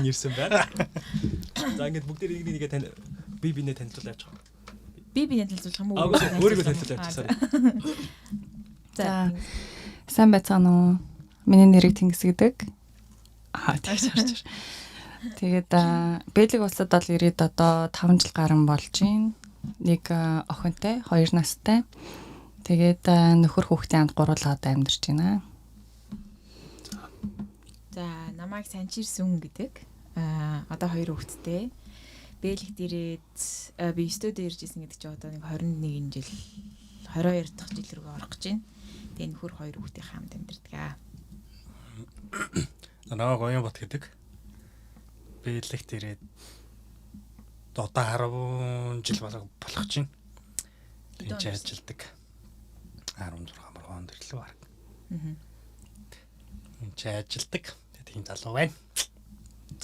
ин ирсэн байна. За ингээд бүгд нэгээ тань би бинээ танилцуулж авчих. Би танилцуулах юм уу? Өөрийгөө танилцуулж авчих. За. Сайн байцгаана уу? Миний нэрийг Тэнгис гэдэг. Тэгж орчих. Тэгээд Бэлэг улсад бол ирээд одоо 5 жил гарсан болж байна. Нэг охинтой, 2 настай. Тэгээд нөхөр хүүхдийн хамт гуруулаад амьдарч байна. За, намайг Санчир Сүн гэдэг. Одоо 2 хүүхэдтэй. Бэлэгт ирээд би студид иржсэн гэдэг чинь одоо нэг 21 жил 22 дахь жил рүү орох гэж байна. Тэгээ нөхөр 2 хүүхдийн хамт амьдардаг. Намайг Гоёнбат гэдэг. Бэлэгт ирээд одоо 10 жил болох чинь. Энд ажилладаг. 16 мөргөнд ирлээ баг. Энд ажилладаг. Тийм залуу байна.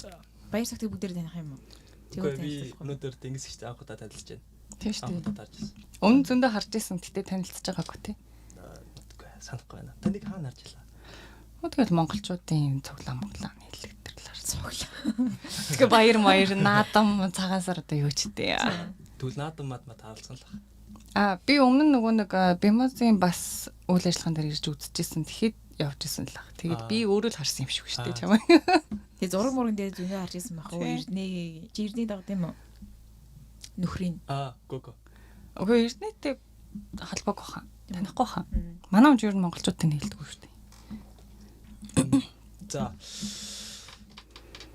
За. Баяр цагтыг бүгдээр таних юм уу? Тэгвэл би өнөөдөр Тэнгис ихтэй анх удаа танилцж байна. Тийм шүү дээ. Өмнө зөндөө харж исэн гэтээ танилцж байгаагүй тий. Санахгүй байна. Таныг хаана харж илаа? Тэгэл монголчуудын цуглаан хэллэгдэрлэр цуглаа. Тэгээ баяр наадам цагаасаар одоо юу ч дээ. Тэгвэл наадам мад таалцсан л баг. Би өмнө нөгөө нэг Бимозын бас үйл ажиллагаан дээр ирж үзчихсэн. Тэгэхэд явж исэн л баг. Тэгээд би өөрөө л харсан юм шиг шүү дээ чамаа. Тэгээ зураг мурын дээр зөндөө харж исэн бах уу? Ирний дагд юм уу? Нөхрийн. Гого. Окей, ирнэтэй холбоог баха. Танихгүй баха. Манай хүн ер нь монголчуудтай хэлдэг шүү дээ. За.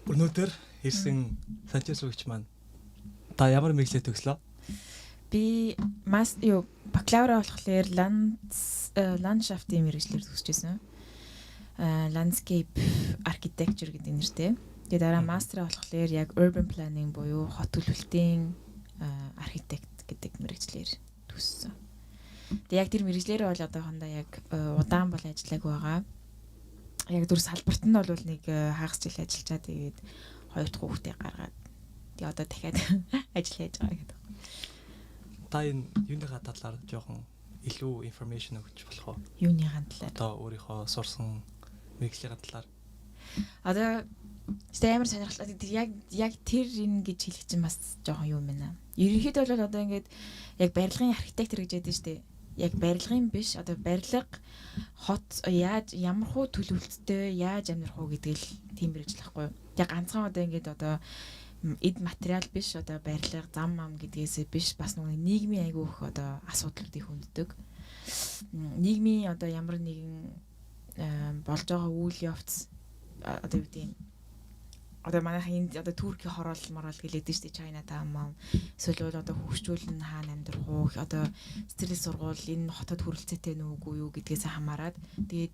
Өнөөдөр ирсэн Санчес үгч маань та ямар мэдлэг төгслөө? Би бакалавра болохоор ландшафтын мэргэжлэр төгсөжсэн. Landscape architecture гэдэг нэртэй. Тэгээ дараа мастера болохоор яг urban planning буюу хот төлөвлөлтийн архитект гэдэг мэргэжлэр төгссөн. Тэгээ яг тэр мэргэжлэрээ бол одоохондоо яг удаан бол ажиллаагүй байгаа. Яг дүр салбарт нь бол нэг хагас жил ажиллажаа. Тэгээд 2 дахь хүүхдээ гаргаад тэгээ одоо дахиад ажил хийж байгаа гэдэг. Та энэ юуныхаа талаар жоохон илүү информашн өгч болох уу? Юуныхаа талаар? Одоо өөрийнхөө сурсан мэргэжлийн талаар. Одоо амар сонирхолтой. Яг тэр энэ гэж хэлэх чинь бас жоохон юм байна. Ерөнхийдөө бол одоо ингээд яг барилгын архитектор гэж яддаг шүү дээ. Яг барилгын биш, одоо барилга хот ямар хуу төлөвлөлттэй яаж амьдрах уу гэдэг л тийм мэргэжил байхгүй юу. Яг ганцхан одоо ингээд одоо эд материал биш, одоо барилга зам гэдгээсээ биш, бас нэг нийгмийн айгүй их одоо асуудлуудыг хүнддэг. Нийгмийн одоо ямар нэгэн болж байгаа үйл явц одоо юу гэдэг одоо манайхан энд одоо Турки хороол гэлээд нь шүү дээ. Чайна таамаа эсвэл одоо хөгжүүлэн хаана амьдрах уу одоо стресс сургуул энэ хотод хүрэлцээтэй нүггүй юу гэдгээс хамаарат тэгээд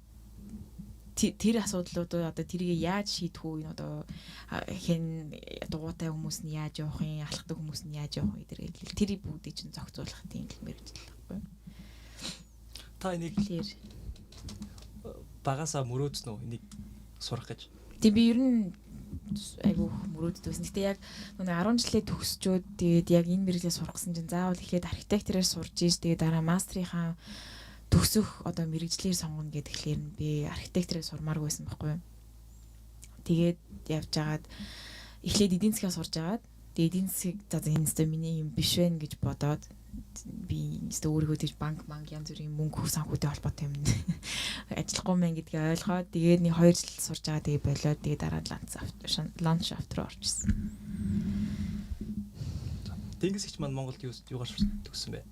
тэр асуудлуудыг одоо тэрийг яаж шийдэх үү одоо хэн дугуйтай хүмүүс нь яаж явах юм алхдаг хүмүүс нь яаж явах вэ тэр бүгдийг чинь зохицуулах тийм мэргэжил байхгүй. Та энийг багасаа мөрөөдсөн үү энийг сурах гэж? Тийм би ер нь айгу мөрөөддөг. Гэтэ яг 10 жилээ төгсчөөд тэгээд яг энэ мэргэжлээ сургасан чинь заавал эхлээд архитектураар сурж ийж тэгээд дараа мастрийнхаа төгсөх одоо мэргэжлээр сонгоно гэхлээр нь би архитектурыг сурмааргүй байсан байхгүй юу. Тэгээд явж агаад эхлээд эдийн засгаа сурж агаад тэгээд эдийн засгийг за энэ өстө миний юм биш вэ гэж бодоод би өстө өөрийгөө тийж банк янз бүрийн мөнгө санхүүтэй холбоотой юм ажиллахгүй мэн гэдгийг ойлгоод тэгээд нэг 2 жил сурж байгаа тэгээд болоод тэгээд дараа ландшафт руу орчихсон. Тэнгис ихч маань Монголд юугаар төгссөн бэ?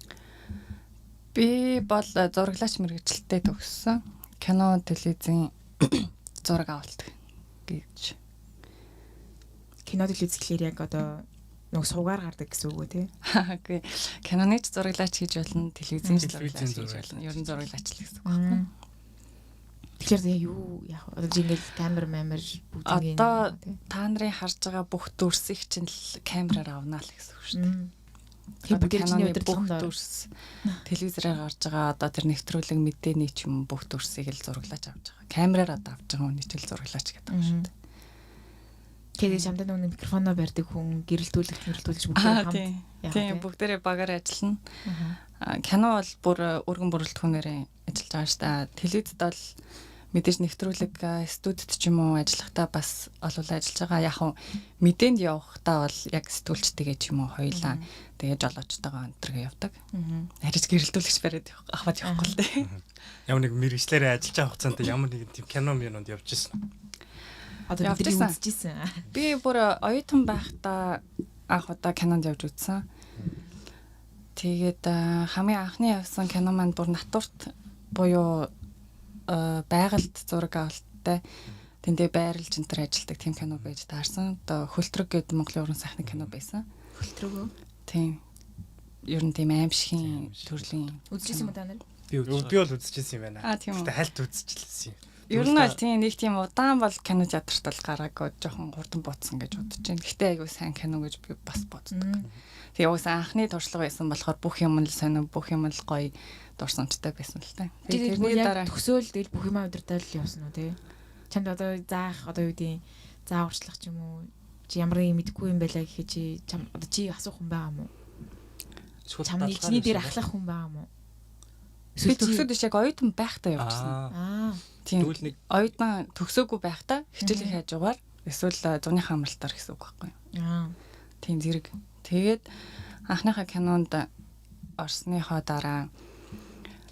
Би бол зураглаач мэргэжилтэд төгссөн. Кино, телевизийн зураг авалт гэж. Кино телевиз гэхэлэр яг одоо нэг суугаар гардаг гэсэн үг үү те? Үгүй. Киноны ч зураглаач хийж болно, телевизийн зураглаач хийж болно. Ер нь зураглаач л гэсэн үг байна. Тэгэхээр юу яг одоо жингээл камер бүгд одоо та нарын харж байгаа бүх дүрсийг чинь л камераар авнаа л гэсэн үг шүү дээ. Тэр киноны бүх дүрс телевизээр гарч байгаа одоо тэр нэвтрүүлэг мэдээний ч юм бүх дүрсийг л зураглаж авч байгаа. Камераар одоо авч байгаа хүний ч л зураглаач гэдэг юм шүү дээ. Тэгээд шамдан нэг микрофоноо барьдаг хүн гэрэлтүүлэгч бүгд хамт. Тийм бүгдээрээ багаар ажиллана. Кино бол бүр өргөн бүрэлдэхүүнээр ажиллаж байгаа шүү дээ. Телевизд бол мэдээж нэвтрүүлэг студид ч юм уу ажиллахдаа бас олвол ажиллаж байгаа. Яг хуу мэдээнд явахдаа бол яг сэтгүүлчтэйгээ ч юм уу хоёлаа тэгээ жолоочтойгоо өнтергээ явдаг. Хариж гэрэлтүүлэгч бариад аваад явахгүй л дээ. Ямар нэг мэрэгчлэрээ ажиллаж байгаа хугацаанд ямар нэгэн тийм кино минууд явж ирсэн. Одоо бид үзчихсэн. Би бүр оюутан байхдаа анх удаа кинонд явж үзсэн. Тэгээд хамгийн анхны явсан кино маань бүр натурт буюу байгальд зураг авалттай тэндээ байрлаж энтер ажилладаг тийм кино байж таарсан. Одоо хөлтрөг гэдэг Монголын уран сайхны кино байсан. Хөлтрөг үү? Тийм. Ер нь тийм аимшигын төрлийн үзчихсэн юм та нар? Би бол үзчихсэн юм байна. Тийм үү. Гэтэ хальт үзчихлээсэн юм. Ер нь бол тийм нэг тийм удаан бол кино театрт бол гараагүй жоохон хурдан бууцсан гэж бодож байна. Гэхдээ айгүй сайн кино гэж би бас боддог. Тэгээ уус анхны туршлага байсан болохоор бүх юм л сонио, бүх юм л гоё дурсамжтай байсан л та. Тэрний дараа төсөөл тэгэл бүх юм удирдал явсан уу тий. Чамд одоо заах одоо юу гэдэг зааварчлах ч юм уу чи ямар юм мэдэхгүй юм байлаа гэхэд чи чам одоо чи асуух хүн байгаа мó? Чамны чиний дээр ахлах хүн байгаа мó? Эсвэл төгсөөд биш яг оюутан байхдаа явчихсан. Тийм. Тэгвэл нэг оюутан төгсөөгүй байхдаа хичээлийн хажуугаар эсвэл зуныхаа амралтаар гэсэн үг байхгүй юу? Тийм зэрэг. Тэгээд анхныхаа кинонд орсныхоо дараа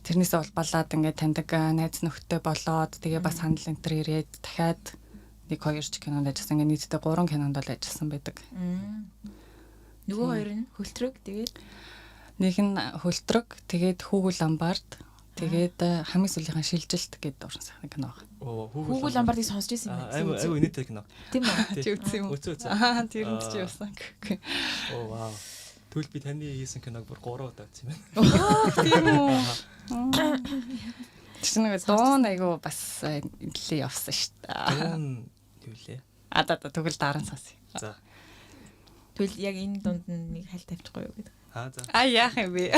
тэрнээсээ улбалаад ингээд таньдаг найз нөхдөд болоод тэгээ бас санал энтер ирээд дахиад нэг хоёр ч кинонд ажилласан. Ингээд нийтдээ 3 кинонд л ажилласан байдаг. Нөгөө хоёр нь хөлтрөг тэгээд нэг нь хөлтрөг тэгээд хүүгэл ламбард тэгээд хамгийн сүүлийнхэн шилжилт гэдэг уран сайхны кино байна. Хүүгэл ламбардыг сонсч ирсэн юм байна. Айгу инээтэй кино. Тийм үү? Чи үзсэн юм уу? Үзсэн. Тэрэнд чи явсан. Оо вау. Тэгвэл би таны хийсэн киног бүр 3 удаа үзсэн юм байна. Тийм үү? Тэс нэг дуун айгу бас нэлээ явсан шүү дээ. Дуун юу лээ? Да тэгвэл дараа нь сонсъё. За. Тэгвэл яг энэ дунд нэг хальт тавьчихгүй юу гэдэг. За. Яах юм бэ?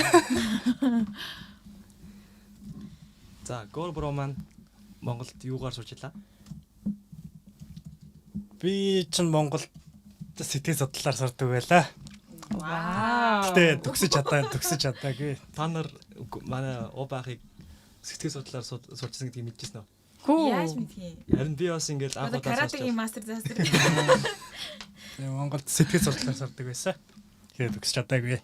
За, Гор бро маань Монголд юугаар суужлаа? би чинь Монголд сэтгэл судлаар сурдаг байлаа. Вау. Гэтэ төгсөж чадаагүй. Та нар манай Убахыг сэтгэл судлаар сурчсан гэдгийг мэдчихсэн үү? Яаж мэдхий? Харин би бас ингээл анх Одоо удаа каратегийн мастер застер. Монголд сэтгэл судлаар сурдаг байсан. Тэгээд төгсөж чадаагүй.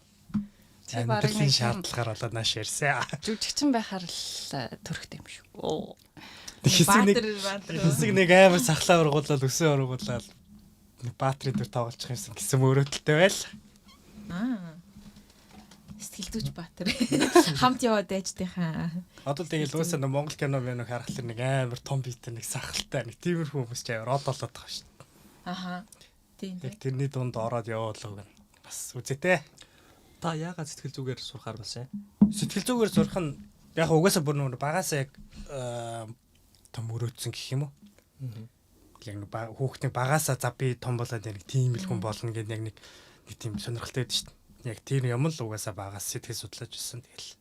Амьдралын шаардлагаар болоод нааш ярьсан. Жүжигчин байхаар л төрөхтэй юм шүү. Хэсэг нэг амар сахлаа ургуулаад өсөө ургуулаад нэг баатрийн дөр тоглож байсан гэсэн мөрөөдөлтэй байл. Сэтгэл зүйч баатар. Хамт яваад дайжтайхаа. Одоо тэгэл уусаа нэг Монгол кино мэнэ харахад нэг амар том битэр нэг сахалтай нэг тиймэрхүү хүмүүс ч амар од болоод байгаа шүү дээ. Аха. Тийм. Тэрний дунд ороод явуулах гэн. Бас үзээтэй. Та яагаад сэтгэл зүгээр сурахаар болсон юм? Сэтгэл зүгээр сурах нь яг угаасаа бүр нэг багасаа яг том өрөөцсөн гэх юм уу? Яг нэг хүүхдний багасаа за би том болоод яг тийм л хүн болно гэдэг яг нэг тийм сонирхолтой байдаг шүү дээ. Яг тэр юм л угаасаа багаас сэтгэл судлаж ирсэн тэгэл.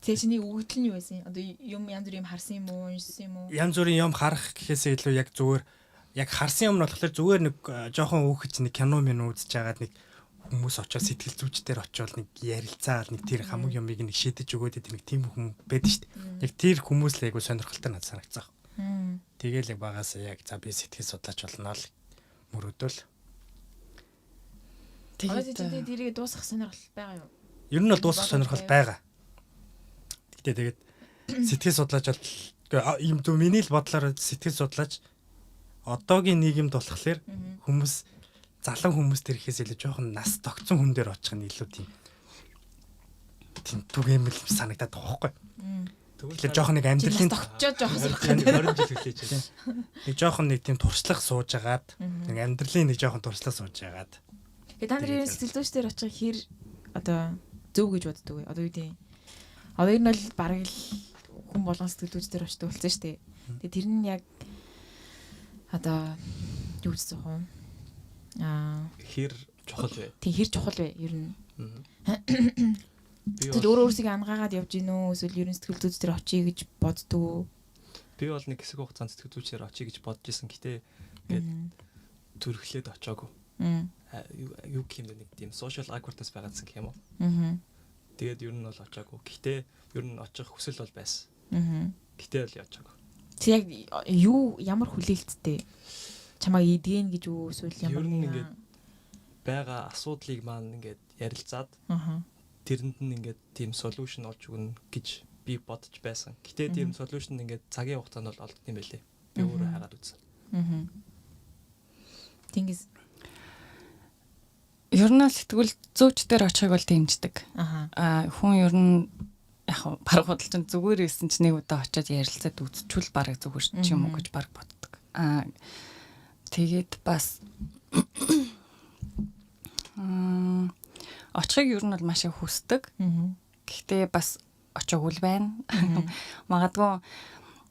Тэгээ чиний өгдөл нь юу байсан? Одоо юм янз бүр юм харсан юм уу, уншсан юм уу? Янз бүрийн юм харах гэхээсээ илүү яг зүгээр яг харсан юм нь болохоор зүгээр нэг жоохон өөхөж нэг кино минь үзэж байгаад нэг хүмүүс очоод сэтгэл зүйчдэр очоод нэг ярилцаал нэг тэр хамаг юмыг нэг шийдэж өгөөд нэг тийм хүн байдаг шүү дээ. Яг тэр хүмүүс л айгу сонирхолтой надад санагцсан. Тэгээл яг багаас яг за би сэтгэл судлаач болно л мөрөдөл. Тэгээд тэрийг дуусгах сонирхол байгаа юу? Ер нь бол дуусгах сонирхол байгаа. Тэгээд сэтгэл судлаач бол юм дүү миний л бодлоор сэтгэл судлаач одоогийн нийгэмд болохоор хүмүүс залан хүмүүс төрхөөс илүү жоохон нас тогтсон хүн дээр очих нь илүү тийм түгээмэл санагдаад байгаа байхгүй. Тэгэхээр жоохон нэг амьдралын тогтчоод жоохон 20 жил хүлээж байна. Нэг жоохон нэг тийм туршлага сууж агаад нэг амьдралын нэг жоохон туршлага сууж агаад. Тэгээ та нарын сэтгэл зүйчдэр очих хэр одоо зөв гэж боддог вэ? Одоо юу гэдэг. Одоо энэ бол бараг л хүн болгон сэтгэл зүйчдэр очдог болсон шүү дээ. Тэгээ тэр нь яг одоо юу гэсэн юм? Хэр чухал вэ? Тэг хэр чухал вэ? Ер нь. Би Тэгэл өөрөөсөө ангаагаад явж гин үү? Эсвэл ер нь сэтгэл зүйчдэр очие гэж боддгоо. Би бол нэг хэсэг хугацаанд сэтгэл зүйчээр очие гэж бодож исэн. Гэтэ ингээд төрөхлөөд очоогүй. Юу гэх юм бэ, нэг тийм social awkwardness байгаадсан гэх юм уу? Тэгээд ер нь бол очоогүй. Гэтэ ер нь очих хүсэл бол байсан. Гэтэ л яваагүй. Тэг яг юу ямар хүлээлттэй чамаа идэгэн гэж юу эсвэл ямар Ер нь ингээд байгаа асуудлыг маань ингээд ярилцаад тэрэнд нь ингээд тийм solution олж өгнө гэж би бодож байсан. Гэтэ тийм solution ингээд цагийн хугацаанд бол олдсон юм байлээ. Би өөрөө хараад үзсэн. Тэнгис Ер нь сэтгүүл зөөч дээр очихыг бол дэмждэг. Хүн ер нь яг баг худалчин зүгээр ирсэн ч нэг удаа очиад ярилцаад үзчихвэл баг зүгээр ч юм уу гэж баг боддог. Тэгээд бас очихыг ер нь бол маш их хүсдэг. Гэхдээ бас очоогүй л байна. Магадгүй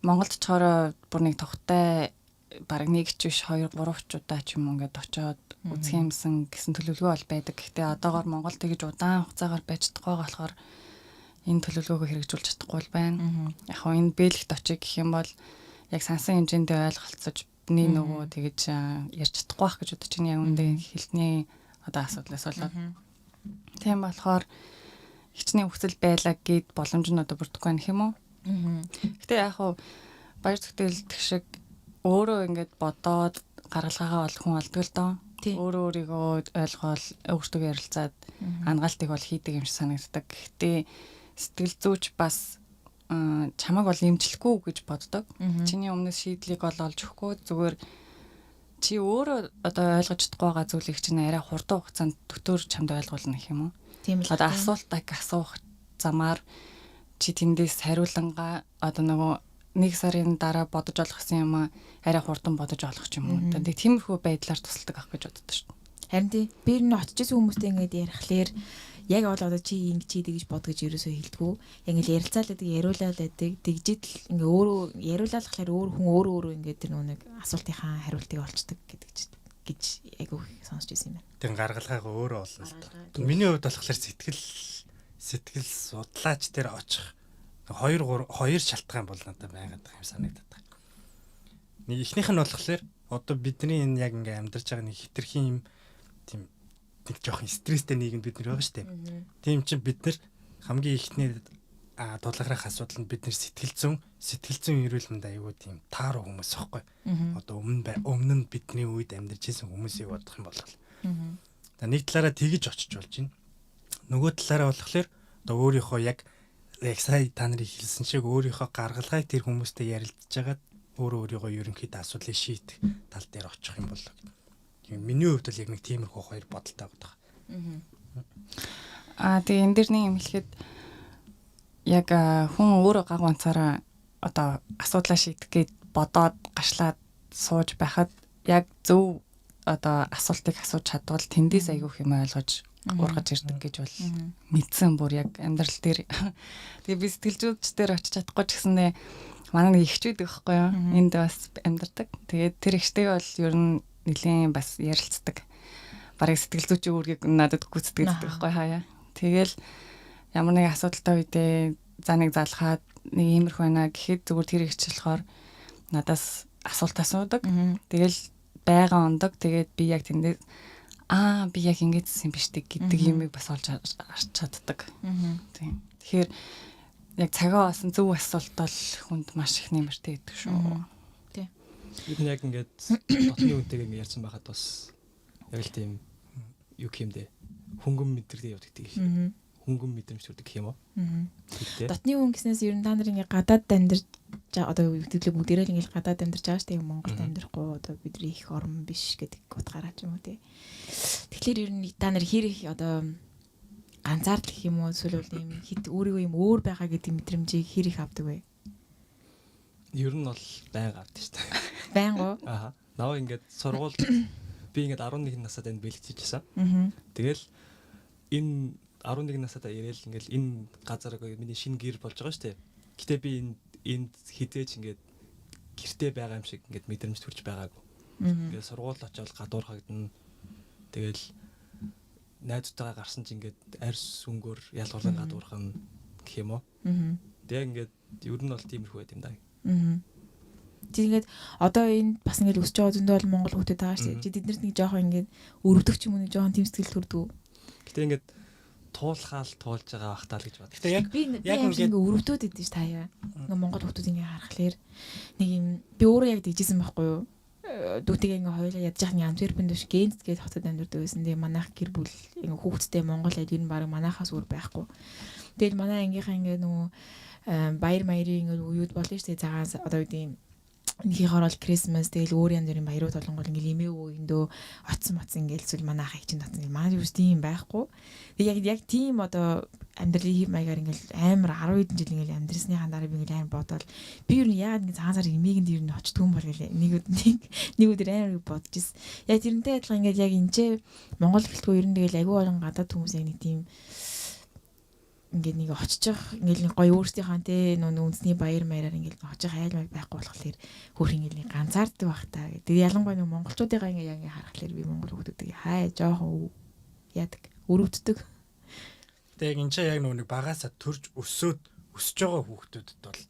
Монголд очихоор бүр нэг тогттой баг нэг ч биш 2 3 удаа ч юм уу ингээд очоод үзэх юмсан гэсэн төлөвлөгөө бол байдаг. Гэхдээ одоогоор Монгол тэгж удаан хугацаагаар байж чадахгүй болохоор энэ төлөвлөгөөгөө хэрэгжүүлж чадахгүй байна. Яг хоо энэ бэлэгт очиж гэх юм бол яг сансан хэмжээндээ ойлголцож бидний нөгөө тэгж ярьж чадахгүй байх гэж бодож байна. Яг үндэ хэлтний одоо асуудлаас болоод. Тийм болохоор хичнээн хүсэл байлаа гэд боломж нь одоо бүрдэхгүй байх юм уу? Гэтэ яг хоо баяр зүгтэлдэх шиг өөрөө ингээд бодоод гаргалгаагаа бол хүн олдгоо л доо. Өөрөө өөрийгөө ойлгоол өөртөө ярилцаад ангаалтыг бол хийдэг юм шиг санагддаг. Гэхдээ сэтгэл зүйч бас чамайг бол эмчлэхгүй гэж боддог. Чиний өмнөөс шийдлийг бол олж өгөхгүй зүгээр чи өөрөө одоо ойлгож чадахгүй байгаа зүйлийг чинь арай хурдан хугацаанд төтөөр чамд ойлгуулна гэх юм уу? Тийм л. Одоо асуултыг асуух замаар чи тэндээс хариулангаа одоо нөгөө 1 сарын дараа бодож олгосон юм арай хурдан бодож олох ч юм уу. Тэгээд тиймэрхүү байдлаар тусалдаг ах гэж боддог шүү дээ. Харин тий би энэ очижсэн хүмүүстэй ингээд ярихлаэр яг бол одоо чи ингэж хийдэг гэж бодгож ерөөсөө хэлдэггүй. Яг ингээд ярилцаалаад яриулаад тэгжид л ингээ өөрөө яриулаалахлаар хүн өөрөө ингээд тэр нэг асуултынхаа хариултыг олцдог гэдэг гэж айгу сонсч ирсэн юм байна. Тэг гаргалгаагаа өөрөө олно л доо. Миний хувьд болохоор сэтгэл судлаач дээр очих 2 шалтгаан бол надад байгаад байгаа юм санагдаад байна. Нэг ихнийх нь болохоор одоо бидний энэ яг ингээм амьдарч байгаа нэг хитрхийн юм тийм нэг жоохон стресстэй нийгэмд бид нар байгаа шүү дээ. Тийм чинь бид нар хамгийн ихний тулгарах асуудал нь бид нар сэтгэл зүйн эрүүл мэнд аюул тийм тааруу хүмүүс واخхой. Одоо өмнө нь бидний үед амьдарч байсан хүмүүсийг бодох юм бол нэг талаараа тэгж очиж болж байна. Нөгөө талаараа болохоор одоо өөрийнхөө яг сая та нарыг хэлсэн шиг өөрийнхөө гаргалгааг тэр хүмүүстэй ярилцж байгаад өөрийгөө ерөнхийдөө асуудлыг шийдэх тал дээр очих юм бол миний хувьд л яг нэг тиймэрхүү хоёр бодолтой байгаа. Тэгээ энэ дэр нэг юм хэлэхэд яг хүн өөрөө гаг ганцаараа одоо асуудлаа шийдэх гээд бодоод гашлаад сууж байхад яг зөв одоо асуултыг асууж чадвал тэндээс айгүйх юм ойлгож ургаж ирдэг гэж бол мэдсэн бүр яг амьдрал дээр. Тэгээ би сэтгэлзүйч дээр очиж чадахгүй ч гэсэндээ манай нэг ихчүүд байхгүй юу? Энд бас амьдардаг. Тэгээд тэр ихтэй бол ер нь нэлийн бас ярилцдаг. Бараг сэтгэлзүйчийн үүргийг надад гүйцэтгэдэг байхгүй хаяа. Тэгэл ямар нэг асуудалтай үедээ за нэг залхаад нэг иймэрхүү байна гэхэд зүгээр тэр ихч болохоор надаас асуулт асуудаг. Тэгэл байгаа ондог. Тэгээд би яг тэндээ би яг ингэдсэн юм биш үү гэдэг юмыг бас олж харж чаддаг. Тийм. Тэгэхээр яг цагаа басан зөв асуулт бол хүнд маш их нэмэртэй гэдэг шүү. Тийм. Бид яг ингээд дотны үнтэйгээ ингээд ярьсан байхад бас яг л тийм юу гэмдэ хөнгөн мэдрэлтэй явдаг гэх юм. Хөнгөн мэдрэмж төрдөг гэх юм уу? Дотны үн гэснээс ер нь та нар ингээд гадаад амьдарч одоо өвтөлөө бүгдээрээ л ингээд гадаад амьдарч байгаа шүү дээ. Монголд амьдрахгүй одоо бидний их орн биш гэдэг утгаараа ч юм уу тий. Тэгэхээр ер нь та нар хэр их одоо ганцаард гэх юм уу эсвэл ийм хит өөрийгөө юм өөр байгаа гэдэг мэдрэмжийг хэр их авдаг вэ? Ер нь бол байнга авдаг шүү дээ. Байнга уу? Аа. Наваа ингээд сургууль би ингээд 11 насад энд бэлтгэжсэн. Тэгэл энэ 11 насадаа ирээл ингээд энэ газар миний шинэ гэр болж байгаа шүү дээ. Гэтэ би энд хизээч ингээд гэртээ байгаа юм шиг ингээд мэдрэмж төрж байгаагүй. Ингээд сургууль очиод гадуурхагдана. Тэгэл найзтайгаа гарсан чинь ингээд арьс өнгөөр ялгуулан гадуурхан гэх юм уу. Тэгээ ингээд ер нь бол тиймэрхүү байт юм даа. Тэгээд одоо энэ бас ингээд өсч байгаа зөндөө бол Монгол хүүхдэд байгаа шүү дээ. Тэднэрт нэг жоохон ингээд өрөвдөх ч юм уу нэг жоохон тэм сэтгэл төрдөг. Гэтэ ингээд туулахаал туулж байгаа бах таа л гэж бод. Гэтэ яг би яг ингээд өрөвдөд идэв ш таяа. Ингээ Монгол хүмүүс ингээ харахаар нэг юм би өөрөө яг дэгжсэн байхгүй юу? Дүүтэйгээ ингээ хоёулаа ядж яхны Антверпенд биш Генц гээд хотод амьдардаг байсан. Тэгээ манайх гэр бүл ингээ хүүхдтэй Монгол айлд ер нь баг манайхаас өөр байхгүй. Тэгэл манай ангийнхаа ингээ нөгөө баяр маярын ингээ уюуд болно ш тэгээ цагаас одоо үгүй нөхийг орол Christmas тэгэл өөр янз бүрийн баярууд болонгол ингээл эмээ өөндөө оцсон ингээл зүйл манайхаа их чинь татсан манай юус тийм байхгүй. Тэг яг тийм одоо амьдралын хэв маягаар ингээл амар 10 хэдэн жил ингээл амьдрсныхаа дараа би ингээл амар бодоод би юу яагаад ингээ цагаан сар эмээгэнд ер нь очтгүй юм бол гэлээ нэг өдөр амар бодож ирсэн. Яг тэрнтэй адилхан ингээл яг энэчээ Монгол гэлтгүй ер нь тэгэл агүй олон гадаад хүмүүс яг нэг тийм ингээд нэг очиж ингээл нэг гоё өөрсдийнхөө те нөө үндэсний баяр маяраар ингээл очиж айл байхгүй болохоор хөрх ингээл нэг ганцаардаг байх та. Тэгээ ялангуяа нэг монголчуудыгаа ингээ яг харахаар би монгол хүмүүстэй хай жоохон яадаг өрөвддөг. Тэгээ энэ ч яг нэг багаасаа төрж өсөж байгаа хүүхдүүдэд бол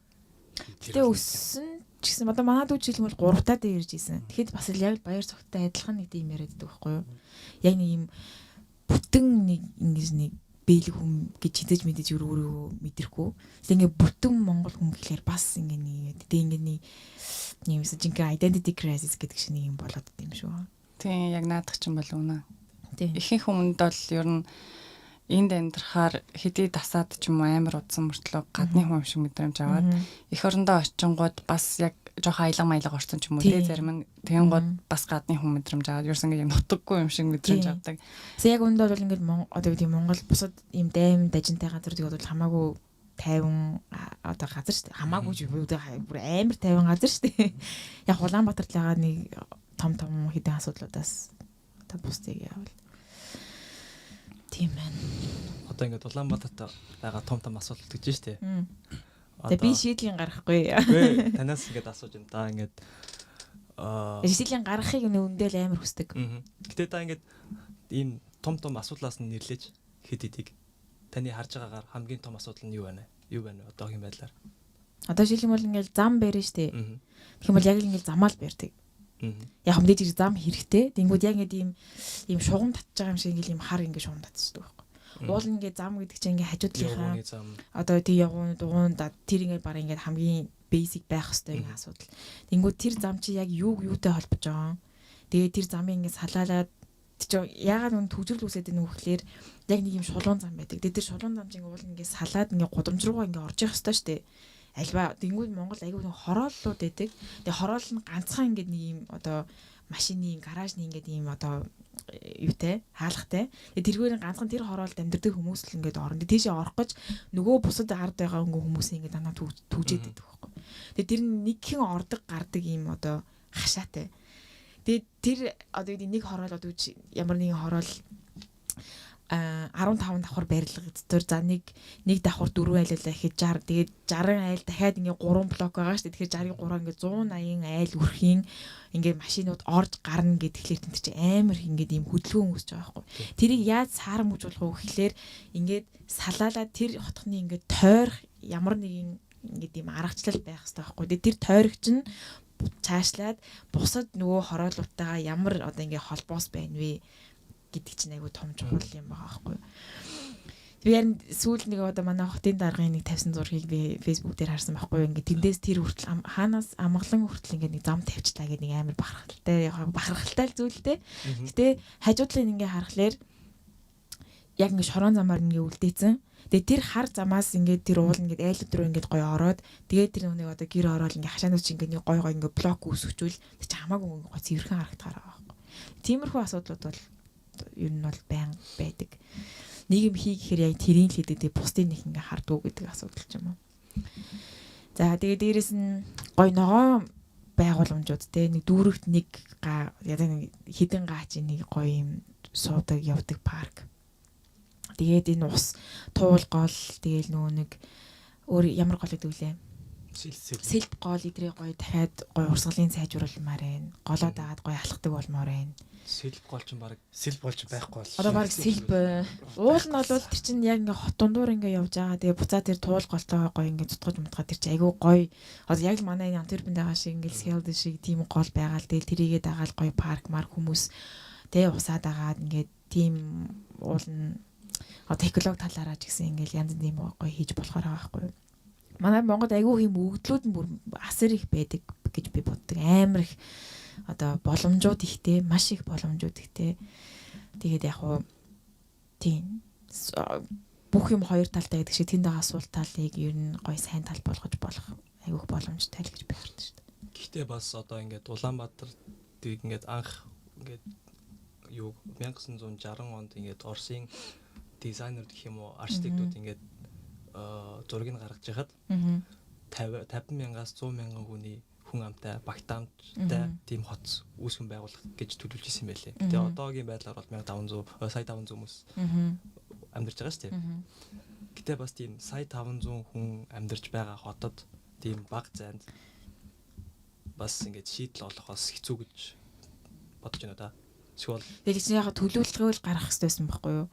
тэгээ өссөн ч гэсэн одоо манай дүү жил бол 3 таа дээр ирж исэн. Тэгэхэд бас л яг баяр цогтой адилхан нэг тийм яриад байдаг байхгүй юу? Яг нэг юм бүтэн нэг ингэж нэг бэлэг хүм гэж хизэж мэдээж өөрөө мэдэрхгүй. Тэг ингээ бүтэн монгол хүн гэхлээр бас ингээ нэг тэг ингээ нэг юм жинхэнэ identity crisis гэдэг шиг нэг юм болоод идэм шүү. Тийм яг наадах чинь бол үнэ. Тийм. Ихэнх хүмүүнд бол ер нь энд амьдрахаар хэдий дасаад ч юм уу амар удсан мөртлөө гадны хүн шиг мэдрэмж аваад эх орондоо очингууд бас яг жоохон аялга маялга орсон ч юм уу тий зарим нь тэгэнгууд бас гадны хүн мэдрэмж аваад ерөөс ингэ нутаггүй юм шиг мэдрэмж авдаг. Тэг яг үүндээ бол ингээд одоо тийм Монгол бусад ийм дайм дажинтай газар тэгээд бол хамаагүй 50 одоо газар шүү дээ. Хамаагүй ч бүр амар 50 газар шүү дээ. Яг Улаанбаатарт л байгаа нэг том хэдэн асуудлуудаас одоо бусдыг явал. Тийм байна. Одоо ингээд Улаанбаатарт байгаа том асуудал гэж штэ. Тэгээ би шийдлийн гарахгүй. Гүй танаас ингээд асууж юм да ингээд шийдлийн гаргахыг өндөл амар хүсдэг. Гэтэ та ингээд ийм том асуудлаас нь нэрлэж хэд хэдийг таны харж байгаагаар хамгийн том асуудал нь юу байна? Юу байна вэ одоогийн байдлаар? Одоо шийдлийн бол ингээд зам барина штэ. Тэгэх юм бол яг л ингээд замаал барьдаг. Яг мэдээж зам хэрэгтэй. Тэнгүүд яг ингээд ийм шугам татж байгаа юм шиг ингээд ийм хар ингээд шугам татчихдаг байхгүй. Уул ингээд зам гэдэг чинь ингээд хажуудлынхаа одоо тий явуун дугуун тэр ингээд бараг ингээд хамгийн basic байх хэвээр ингээд асуудал. Тэнгүүд тэр зам чи яг юутай холбож байгаа. Тэгээ тэр замыг ингээд салаалаад яагаад нүн төвжрэл үсээд байна вэ гэхээр яг нэг юм шулуун зам байдаг. Тэр шулуун зам чинь уул ингээд салаад ингээд гудамж руугаа ингээд орж явах хэвээр шүү дээ. Альва тэнгүүд Монгол аягүй нэг хорооллууд байдаг. Тэгээ хороол нь ганцхан ингээд нэг юм одоо машины гаражны ингээд ийм одоо юутэй хаалгатай. Тэгээ тэргээр ганцхан тэр хороолд амьдардаг хүмүүс л ингээд орно. Тийшээ орох гэж нөгөө бусад ард байгаа хүмүүс ингээд данаа түүжээд байдаг байхгүй. Тэгээ тэр нэгхэн ордог гардаг ийм одоо хашаатай. Тэгээ тэр одоо нэг хороол одоо ямар нэгэн хороол 15 давхар барилгадтар за нэг давхар 4 айллаа гэхэд 60 тэгээд 60 айл дахиад ингээ 3 блок байгаа шүү дээ. Тэгэхээр 63 ингээ 180 айл үрхийн ингээ машинууд орж гарна гэдгээр тэр чинь амар ингээд ийм хөдөлгөөн үүсэж байгаа байхгүй. Тэрийг яаж саарамжуулах вэ гэхлээр ингээд салаалаа тэр хотхны ингээд тойрох ямар нэгэн ингээд ийм аргачлал байх хэрэгтэй байхгүй. Тэр тойрог чинь цаашлаад бусад нөгөө хороолуудтайгаа ямар одоо ингээ холбоос байна вэ гэдэг чинь айгүй том чухал юм байгаа байхгүй. Би яг сүүл нэг одоо манай хотын даргын нэг тавьсан зургийг би Facebook дээр харсан байхгүй. Ингээд тэндээс тэр хүртэл хаанаас амгалан хүртэл ингээд нэг зам тавьчлаа гэдэг нэг амар бахархалтай зүйлтэй. Гэтэ хажуудлын ингээ харахаар яг ингээ шорон замаар ингээ үлдээсэн. Тэгээ тэр хар замаас ингээд тэр уул ингээд айлд руу ингээд гоё ороод тэгээ тэр нэг одоо гэр ороод ингээ хашаанууд чинь ингээ гоё ингээ блок үүсгэжүүл тэр чи хамаагүй гоё цэвэрхэн харагдахаар байгаа байхгүй. Тиймэрхүү асуудлууд бол ер нь бол байн байдаг. Нийгэм хийхээр яг тэрийн л хийдэг бусдын нэг ингээ хардгуу гэдэг асуудал ч юм уу. За тэгээ дээрэс нь гоё ногоон байгууламжууд те нэг дүүрэгт нэг хідэн гаач нэг гоё юм суудаг явдаг парк. Тэгээд энэ ус туул гол тэгээл нөө нэг өөр ямар гол гэдэг үлээ. Сэлб гол идрээ гоё дахиад гоё урсгалын сайжруулмаар байна. Голоо дагаад гоё алхдаг болмоор байна. Сэлб гол ч баг сэлб болж байхгүй бол. Одоо баг сэлб уул нь бол тэр чинь яг ингээ хот дундуур ингээ явж байгаа. Тэгээ буцаа тэр туул голтойгоо гоё ингээ цутгаж мутгаа тэр чинь айгүй гоё. Одоо яг л манай Антверпенд байгаа шиг ингээ Skeld шиг тийм гол байгаа л тэгэл тэрийгээ дагаал гоё парк марк хүмүүс тэгээ усаад агаад ингээ тийм уул нь технологи талаараа ч гэсэн ингээл янз бүрийн гоё хийж болохоор байгаа байхгүй юу. Манай Монголд айгүй юм өгдлүүд нь бүр асар их байдаг гэж би боддог. Амар их одоо боломжууд ихтэй, маш их боломжууд ихтэй. Тэгээд яг хуу тийм бүх юм хоёр талтай гэдэг шиг тэнд байгаа асуулт талыг ер нь гоё сайн тал болгож болох айгүй боломжтой л гэж би хардаг шүү дээ. Гэхдээ бас одоо ингээд Улаанбаатар тийг ингээд анх ингээд юу 1960 онд ингээд Оросын дизайнер гэх юм уу архитектууд ингээд зургийг гаргаж яхад 50 мянгаас 100 мянган хүн амтай, багт амтай тийм хоц үүсгэн байгуулах гэж төлөвлөж исэн байлээ. Гэтэ одоогийн байдлаар бол 1500 сая 500 хүмүүс амьдарч байгаа шүү дээ. Гэтэ бас тийм сая 500 хүн амьдарч байгаа хотод тийм баг зайд бас ингээд шийдэл олохоос хэцүү гэж бодож байна да. Эсвэл тэгээд чинь яг төлөвлөгөө л гаргах хэрэгтэйсэн байхгүй юу?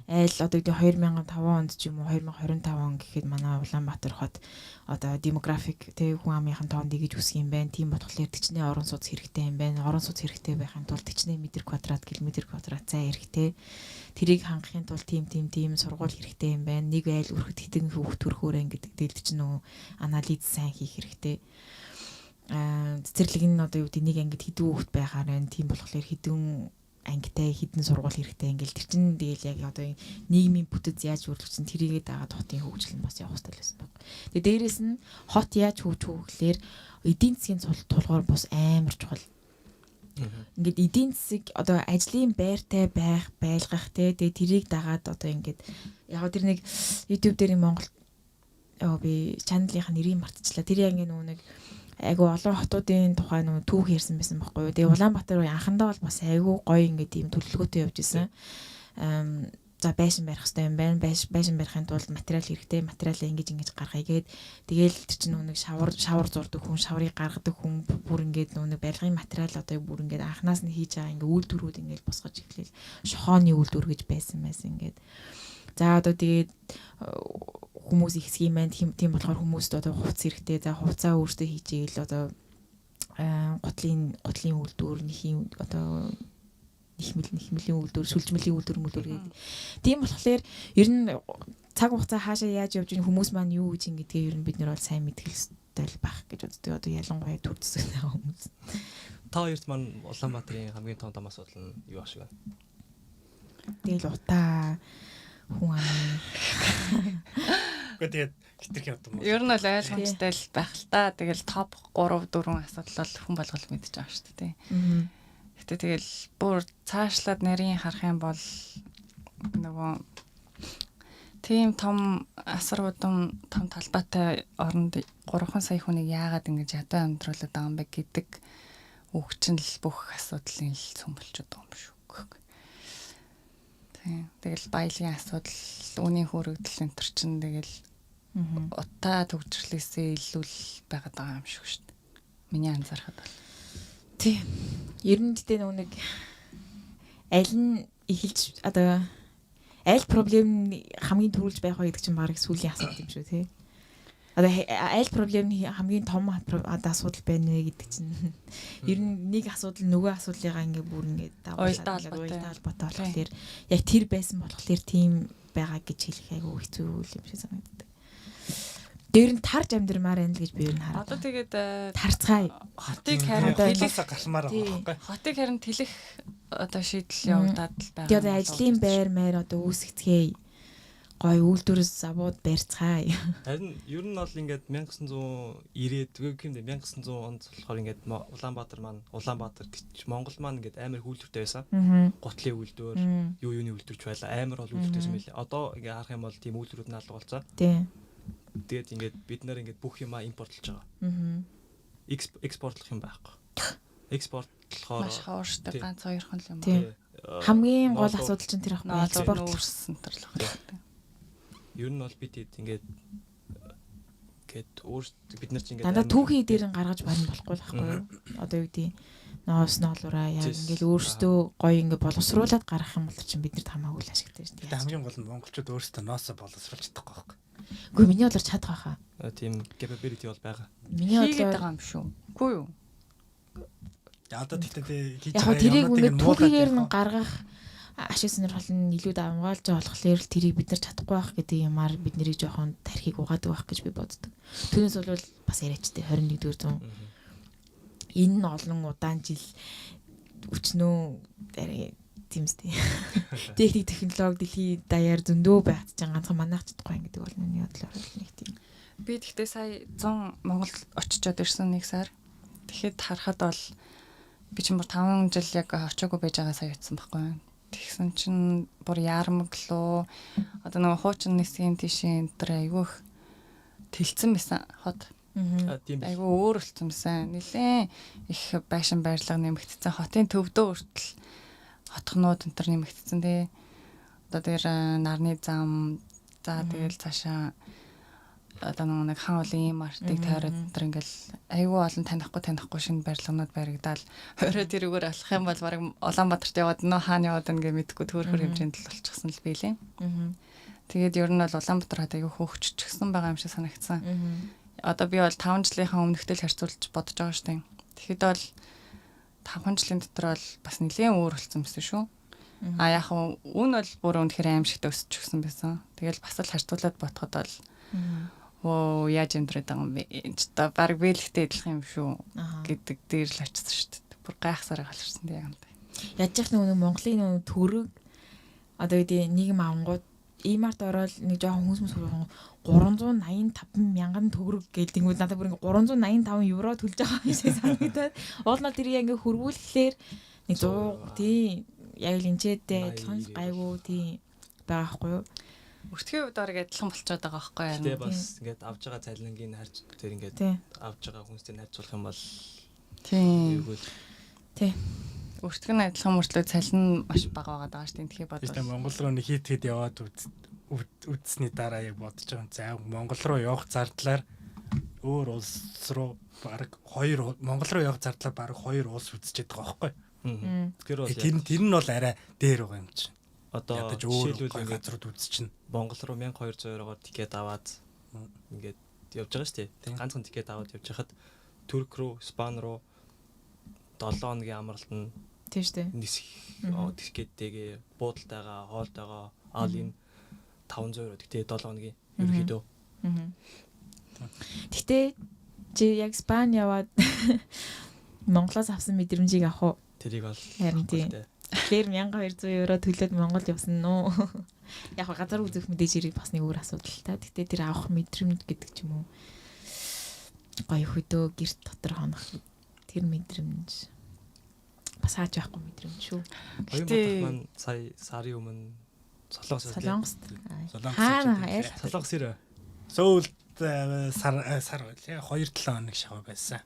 Айл одоо 2005 онд ч юм уу 2025 он гэхэд манай Улаанбаатар хот одоо демографик тэг хүн амынхан тоонд игэж үсэх юм байна. Тийм болохоор төчнээ орон сууц хэрэгтэй юм байна. Орон сууц хэрэгтэй байхын тулд төчнээ метр квадрат зай хэрэгтэй. Тэрийг хангахын тулд тийм сургууль хэрэгтэй юм байна. Нэг айл өрхөд хитэн хүүхд төрхөөрэй гэдэг дэлд чинь нөө анализ сайн хийх хэрэгтэй. Цэцэрлэг нь одоо юу гэдэг нэг ангид хэдэн хүүхэд байгаар байна. Тийм болохоор хэдэн ангитай хэдэн сургууль хэрэгтэй ингээл тэр чинь тэгэл яг одоо нийгмийн бүтэц яаж өөрчлөх чинь тэрийгээ дагаад хотын хөгжил нь бас явах хэрэгтэй байсан баг. Тэгээ дээрэс нь хот яаж хөгжих гэхээр эдийн засгийн тулгуур бас амар чухал. Ингээд эдийн засаг одоо ажлын байртай байлгах тэгээ тэрийг дагаад одоо ингээд яг тэр нэг YouTube дээр Монгол би чаналынхаа нэрийг мартчихлаа. Тэр яг нэг айгу олон хотуудын тухай нөө түүх ярьсан байсан байхгүй юу. Тэгээ Улаанбаатар анхандаа бол бас айгу гоё ингээд ийм төлөвлөгөөтэй явж исэн. За байшин барих хэрэгтэй юм байна. Байшин барихын тулд материал хэрэгтэй. Материалаа ингэж гаргая гээд тэгээл тэр чинь нэг шавар зурдаг хүн, шаврыг гаргадаг хүн бүр ингээд нэг барилгын материал одоо бүр ингээд анханаас нь хийж байгаа ингээд үйлдвэрүүд ингээд босгож эхлэв. Шохооны үйлдвэр гэж байсан ингээд. За одоо тэгээд хүмүүс ихсэх юм байна. Тийм болохоор хүмүүст одоо хувц хэрэгтэй. За хувцаа өөртөө хийчихээл одоо гутлын үйлдвэр нэхийн одоо нэхмэлийн үйлдвэр, сүлжмэлийн үйлдвэр гэдэг. Тийм болохоор ер нь цаг хугацаа хаашаа яаж явж байгаа хүмүүс маань юу гэж ингэдгээ ер нь бид нар бол сайн мэдэх хэрэгтэй байх гэж боддог. Одоо ялангуяа төр засаг хүмүүс. Та хоёрт маань Улаанбаатарын хамгийн том асуудал нь юу ашиг вэ? Тэгэл утаа хүн амын. Тэгээд хитрх юм даа. Ер нь бол ойлгомжтой л байх л та. Тэгэл топ 3 4 асуудал бол хүн болгол мэдж байгаа шүү дээ. Гэтэ тэгэл бүр цаашлаад нарийн харах юм бол нөгөө тийм том асар удам том талбайтай оронд 3 сая хүнийг яагаад ингэж ядуу амьдруулад байгаа юм бэ гэдэг үгчин л бүх асуудлын л цөм болчиход байгаа юм шүү. Тэгэл баялагын асуудал, үнийн хүрэгдэл энэ төр чинь тэгэл утаа төгжрлээсээ илүү л байгаад байгаа юм шиг шүү дээ. Миний анзаархад бол. Тийм. Ер нь гэдэг нэг аль нь эхэлж одоо аль проблем хамгийн түрүүлж байх вэ гэдэг чинь баг сүүлийн асуудал юм шүү тий. Одоо аль проблем хамгийн том асуудал байна вэ гэдэг чинь ер нь нэг асуудал нөгөө асуудлыгаа ингээ бүр ингээ уялдаа холбоотой болохоор яг тэр байсан болохоор тийм байгаа гэж хэлэх айгүй хэцүү юм шиг санагддаг. Дээр нь тарж амьдрмаар байна л гэж би ер нь хараад. Одоо тэгээд тарцгаая. Хотыг харин хэлээс гармаар байгаа байхгүй. Хотыг харин тэлэх одоо шийдэл явагдаад л байгаа. Тэгээд ажлын байр маяр одоо үүсгэцгээе. Гой үйлдвэрс завууд барьцгаая. Харин ер нь бол ингээд 1990-ад гэх юм дээ 1900 онд болохоор ингээд Улаанбаатар гэж Монгол маань ингээд амар үйлдвэртэй байсан. Гутлын үйлдвэр, юуны үйлдвэрч байлаа. Амар бол үйлдвэртэйсэн байлээ. Одоо ингээд харах юм бол тийм үйлдвэрүүд нь алга болцоо. Тийм. Тэгээд ингээд бид нар ингээд бүх юмаа импортлж байгаа. Экспортлох юм байхгүй. Экспортлохоор маш хоорштой ганц хоёрхан л юм байна. Хамгийн гол асуудал чинь тэр ахгүй экспорт өөрсөн төр л байна. Ер нь бол бид ингээд өөрсдөө бид нар чинь ингээд дандаа түүхий дээр нь гаргаж барна болохгүй байхгүй юу? Одоо юу гэдэг ноос ноолураа яг ингээд өөрсдөө гоё ингээд боловсруулад гаргах юм бол чинь бид нарт хамаагүй л ашигтай шүү дээ. Хамгийн гол нь монголчууд өөрсдөө ноосоо боловсруулж чадахгүй байхгүй. Үгүй миний бодлоор чадах байхаа. Тийм capability бол байгаа. Миний бодлоор байгаа юм шүү. Үгүй юу? Одоо тэгтээ хийж байгаа. Яг тэрийг үнэ түүхийгээр нь гаргах ашиг сонирхол нь илүү давмгаалж байгаа болохоор л тэрийг бид нар чадахгүй байх гэдэг юмар бид нарыг жоохон тархийг угаадаг байх гэж би боддог. Түүнээс бол бас яриачтай 21-р зуун. Энэ нь олон удаан жил өчнөө тиймстэй. Техник технологи дэлхийн даяар зөндөө байгаад ч ганцхан манайх чадахгүй гэдэг бол миний бодлоор нэг тийм. Би тэгтээ сая 100 Монгол очичоод ирсэн нэг сар. Тэгэхэд харахад бол би ч бүр 5 жил яг очоогүй байж байгаа сая утсан байхгүй. Тэгсэн чинь бүр яармаг лөө одоо нөгөө хуучин нисгийн тийшээ энэ төр айгүйх тэлцэн байсан хот. Тийм байх. Айгүй өөр болцсон байсан. Нилээн их байшин байрлал нэмэгдсэн. Хотын төвдөө хүртэл хотхнууд энэ төр нэмэгдсэн тий. Одоо тэр нарны зам за тэгэл цаашаа одоо нэг хаан уулын ийм артыг тойроод энэ ингээл айгүй олон танихгүй шинэ барилганууд баригдаад орой тэрүүгээр алах юм бол баг Улаанбаатарт яваад нөө хаана яваад ингээ мэдгүй төөрхөр хэмжээнд л болчихсон л биелээ. Тэгээд ер нь бол Улаанбаатар хад айгүй хөөгччихсэн байгаа юм шиг санагдсан. Одоо би бол 5 жилийнхаа өмнөхтэй л харьцуулж бодож байгаа шүү дээ. Тэгэхэд бол 5 жилийн дотор бол бас нэлээд өөр болсон байсан шүү. А яг үн бол бүр үнэхээр аимшигт өсчихсэн байсан. Тэгэл бас л харьцуулаад бодоход бол оо яаж амьдраад байгаа юм бэ? Энд ч та баг бэлгтэй адилхан юм шүү гэдэг дээр л очсон шүү дээ. Бүр гайхсараа галарсан дээ яг юм. Яаж яах нэг Монголын төрөг одоо үгүй нийгэм авангууд имарт ороод нэг жоохон хүмүүс сурган 385 мянган төгрөг гэдэг нь надад бүр ингээ 385 евро төлж байгаа юм шиг санагдаад уул нь тэрийг ингээ хөрвүүлэхлээр нэг 100 тий яг л энчээдээ адилхан гайгүй тий байгаа хгүй юу? Өртгийн хувьд орог адилхан болчиход байгаа байхгүй юу? Тэгээ бас ингээд авж байгаа цалингийн харьц тэр ингээд авж байгаа хүмүүстэй харьцуулах юм бол тийм. Тий. Өртг нь адилхан мөртлөө цалин маш бага байгаа шүү дээ. Тэгэхээр бодвол. Тийм Монгол руу нэг хийхэд яваад үдсний дараа яг бодож байгаа. За Монгол руу явах зардлаар өөр улс руу баг 2 Монгол руу явах зардлаар баг 2 улс үзчихэд байгаа байхгүй. Тэр нь бол арай дээр байгаа юм чинь. Одоо жишээлбэл ингээд газрууд үзчихнэ. Монгол руу 1200-оор тикет аваад ингээд явж байгаа шүү дээ. Ганцхан тикет аваад явж хахад Турк руу, Испани руу 7 хоногийн амралт нь тийм шүү дээ. нисэх тикеттэйгээ буудалтайгаа, хоолтойгоо all-in 500 €. Гэтэ 7 хоногийн ерөөхдөө. Гэтэ чи яг Испани яваад Монголоос авсан мэдрэмжийг авах уу? Тэрийг бол харин тийм. Тэгэхээр 1200 € төлөөд Монгол явсан нөө. Яг газар үзэх мэдээж ирэх бас нэг өөр асуудал та. Гэтэ тэр авах мэдрэмж гэдэг ч юм уу. Гоё хөдөө гэрт дотор хонох тэр мэдрэмж бас хааж байхгүй мэдрэмж шүү. Оюун маань сая сарын өмнө Солонгост Солонгос ирээ. Сөүлд сар байлаа 2-7 хоног шахав байсан.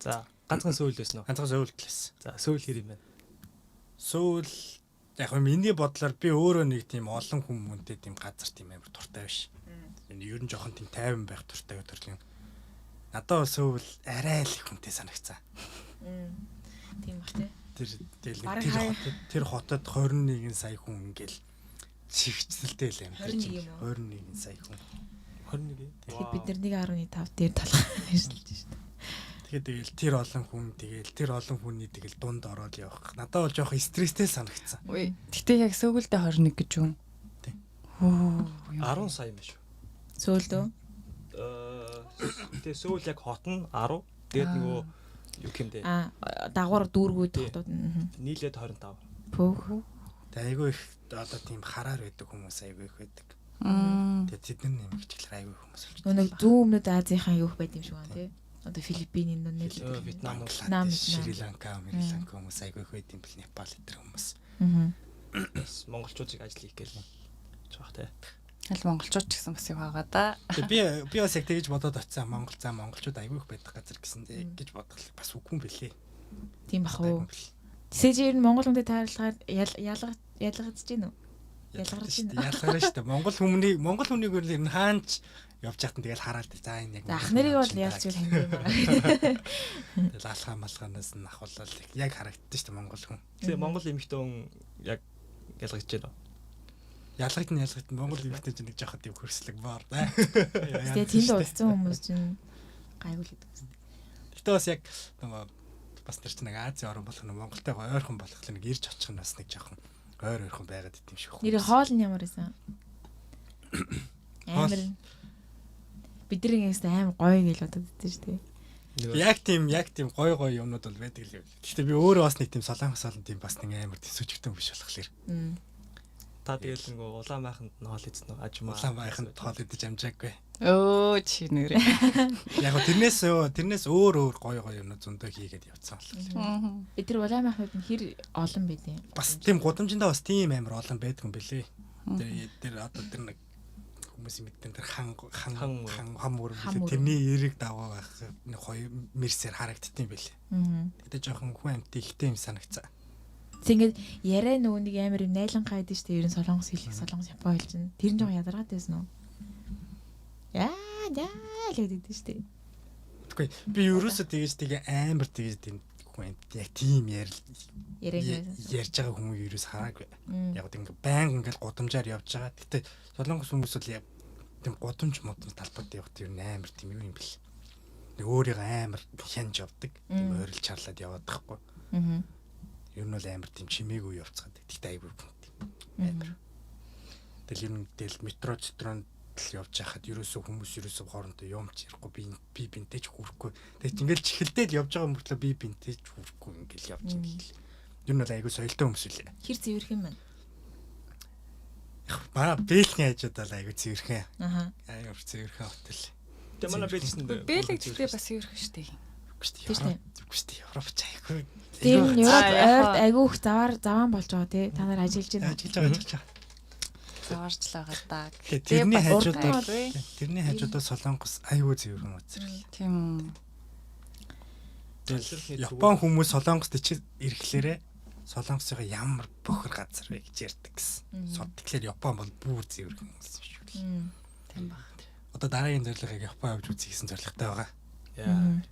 За ганцхан сөүл байсан уу? Ганцхан сөүлд л байсан. За сөүл хэр юм бэ? Сөүл яг миний бодлоор би өөрөө нэг тийм олон хүмүүнтэй тийм газар тийм амар дуртай биш. Ер нь жоохон тийм тайван байх дуртай төрлийн. Надад сөүл арай л их хүнтэй санагцсан. Тийм бах тий. Тэр хотод 21 сая хүн ингээл чигцэлтэй л юм. 21 сая хүн. 21. Тэгэхээр бид нар 1.5 дээр талах ажиллаж байна. Тэгээд тэр олон хүн тэр олон хүний дунд ороод явах. Надад бол жоох стресстэй санагцсан. Үй, гэтээ яг сөүлдээ 21 гэж юу? Тий. Хөө 10 сая юм шүү. Сөүлдөө. Тэгээ сөүл яг хот нь 10. Тэгээд нөгөө юу гэмдэ? Дагвар дүүргүүд хотууд нийлээд 25. Пөөх. Тэгээд айгүй их одоо тийм хараар байдаг хүмүүс айгүй их байдаг. Тэгээд тэдний нэмэгчлэр айгүй хүмүүс болж. Нэг зүүн өмнөд Азийнхаа юу байд юм шиг байна тий. Одоо Филиппин, Индонез, Вьетнам, Шри Ланка, хүмүүс айгүй их байд юм бэл Непал гэтэр хүмүүс. Монголчуудыг ажил хийх гээл жоох тий. Аль монголчууд ч гэсэн бас юу байгаа да. Би бас яг тэгж бодоод очисан монголчууд айгүй их байдаг газар гэсэн гэж бодох бас үгүй юм бэлээ. Тийм бах уу. Тэсэж ер нь монгол хүнтэй таарлагаар ялгаж гин үү? Ялгарч байна. Ялгарна шүү дээ. Монгол хүнийг ер нь хаанч явж хатан тэгэл хараад за энэ яг ах нарыг бол ялч үл хэмжээ. Тэгэл алхаа малханаас нь ахвалал яг харагддаг шүү дээ монгол хүн. Тэгээ монгол эмэгтэй хүн яг ялгаж байна. Ялгагд монгол эмэгтэй чинь нэг жоохот юм хөрслөг боор да. Тэгээ тэнд уулзсан хүмүүс чинь гайгүй л гэдэг. Гэтэ бас яг бас тэр чинь нэг Азийн орн болох нь Монголтойгоо ойрхон болох нэг ирж очих нь бас нэг жоохон ойр ойрхон байгаад идэм шиг байна. Нэр хоол нь ямар байсан? Амар бидний ингээс амар гоё гэж бодод байдсан шүү дээ. Яг тийм гой юмнууд бол байдаг л. Гэхдээ би өөрөө бас нэг тийм солонгос олон тийм бас нэг амар төсөжгтэн биш болохоор. Та тэгэл нэг улаан байханд нь хоол идсэн үү? Ажмаа. Улаан байханд хоол идэж амжаагүй. Өө чи нэрээ. Яг го тэрнээс өөр гой юмнууд зөндөө хийгээд явцсан бол. Тэр улаан байхнууд нь хэр олон байдیں۔ Бас тийм гудамжиндаа бас тийм амар олон байдаг юм бэлээ. Тэр одоо тэр нэг хүмүүсийн мэддэг тэр хаммөр тэрний эрэг даваа байх нэг хоёр мерсээр харагддсан байлээ. Тэгээд жоохон хүн амт ихтэй юм санагцаа. Тэг ингээд яриа нөгөө нэг амар юм найлангаа байдэн шүү дээ. Ер нь солонгос хэлэх солонгос япон хэл чинь. Тэр нь жоохон ядаргаад байсан уу? Яа л гэдэг шүү дээ. Тэгэхгүй би ерөөсөө тэгээ амар тийм хүн яг тийм ярьж байгаа хүмүүс ерөөс хараагүй. Яг ингээд баян ингээд гудамжаар явж байгаа. Гэтэ солонгос хүмүүс бол тийм гудамж модон талбарт явах тийм амар тийм юм бэл. Нэг өөрийгөө амар хянж явдаг. Тийм ойрлж чарлаад яваад байхгүй. Ер нь бол амар тийм чимээгүй явцгаад. Тэгтээ айгүй амар. Тэгэл ер нь тэгэл метро цитронд явж байхад ерөөсөө хүмүүс хоорондоо юмч ярихгүй би бинтэж хүрхгүй. Тэгт ингээл чихэлдээд явж байгаа мөртлөө би бинтэж хүрхгүй ингээл явж ингээл. Ер нь бол айгүй соёлтой хүмүүс үлээ. Хэр цэвэрх юм байна? Баа бэлгийн хажуудаа айгүй цэвэрхэн. Айгүй цэвэрхэн хотел. Тэгээ манай бэлгэсэнд Бэлэг гэхдээ бас цэвэрхэн шүү дээ. Гэхдээ Европч айгүй. Тэр нь Европ ойрд айгүй их заваан болж байгаа тий. Та нар ажиллаж байна. Ажиллаж байгаа. Заварчлаа гадаг. Тэрний хажуудаа солонгос айгүй цэвэрхэн үзэрл. Тийм. Япон хүмүүс солонгост ирэхлээрээ солонгосыг ямар бохор газар вэ гэж ярьдаг гэсэн. Тэгэхээр Япон бол бүр цэвэрхэн хүмүүс шүү дээ. Тийм баг. Одоо дараагийн зорилгыг Япон явж үзье гэсэн зорилготой байгаа. Яа.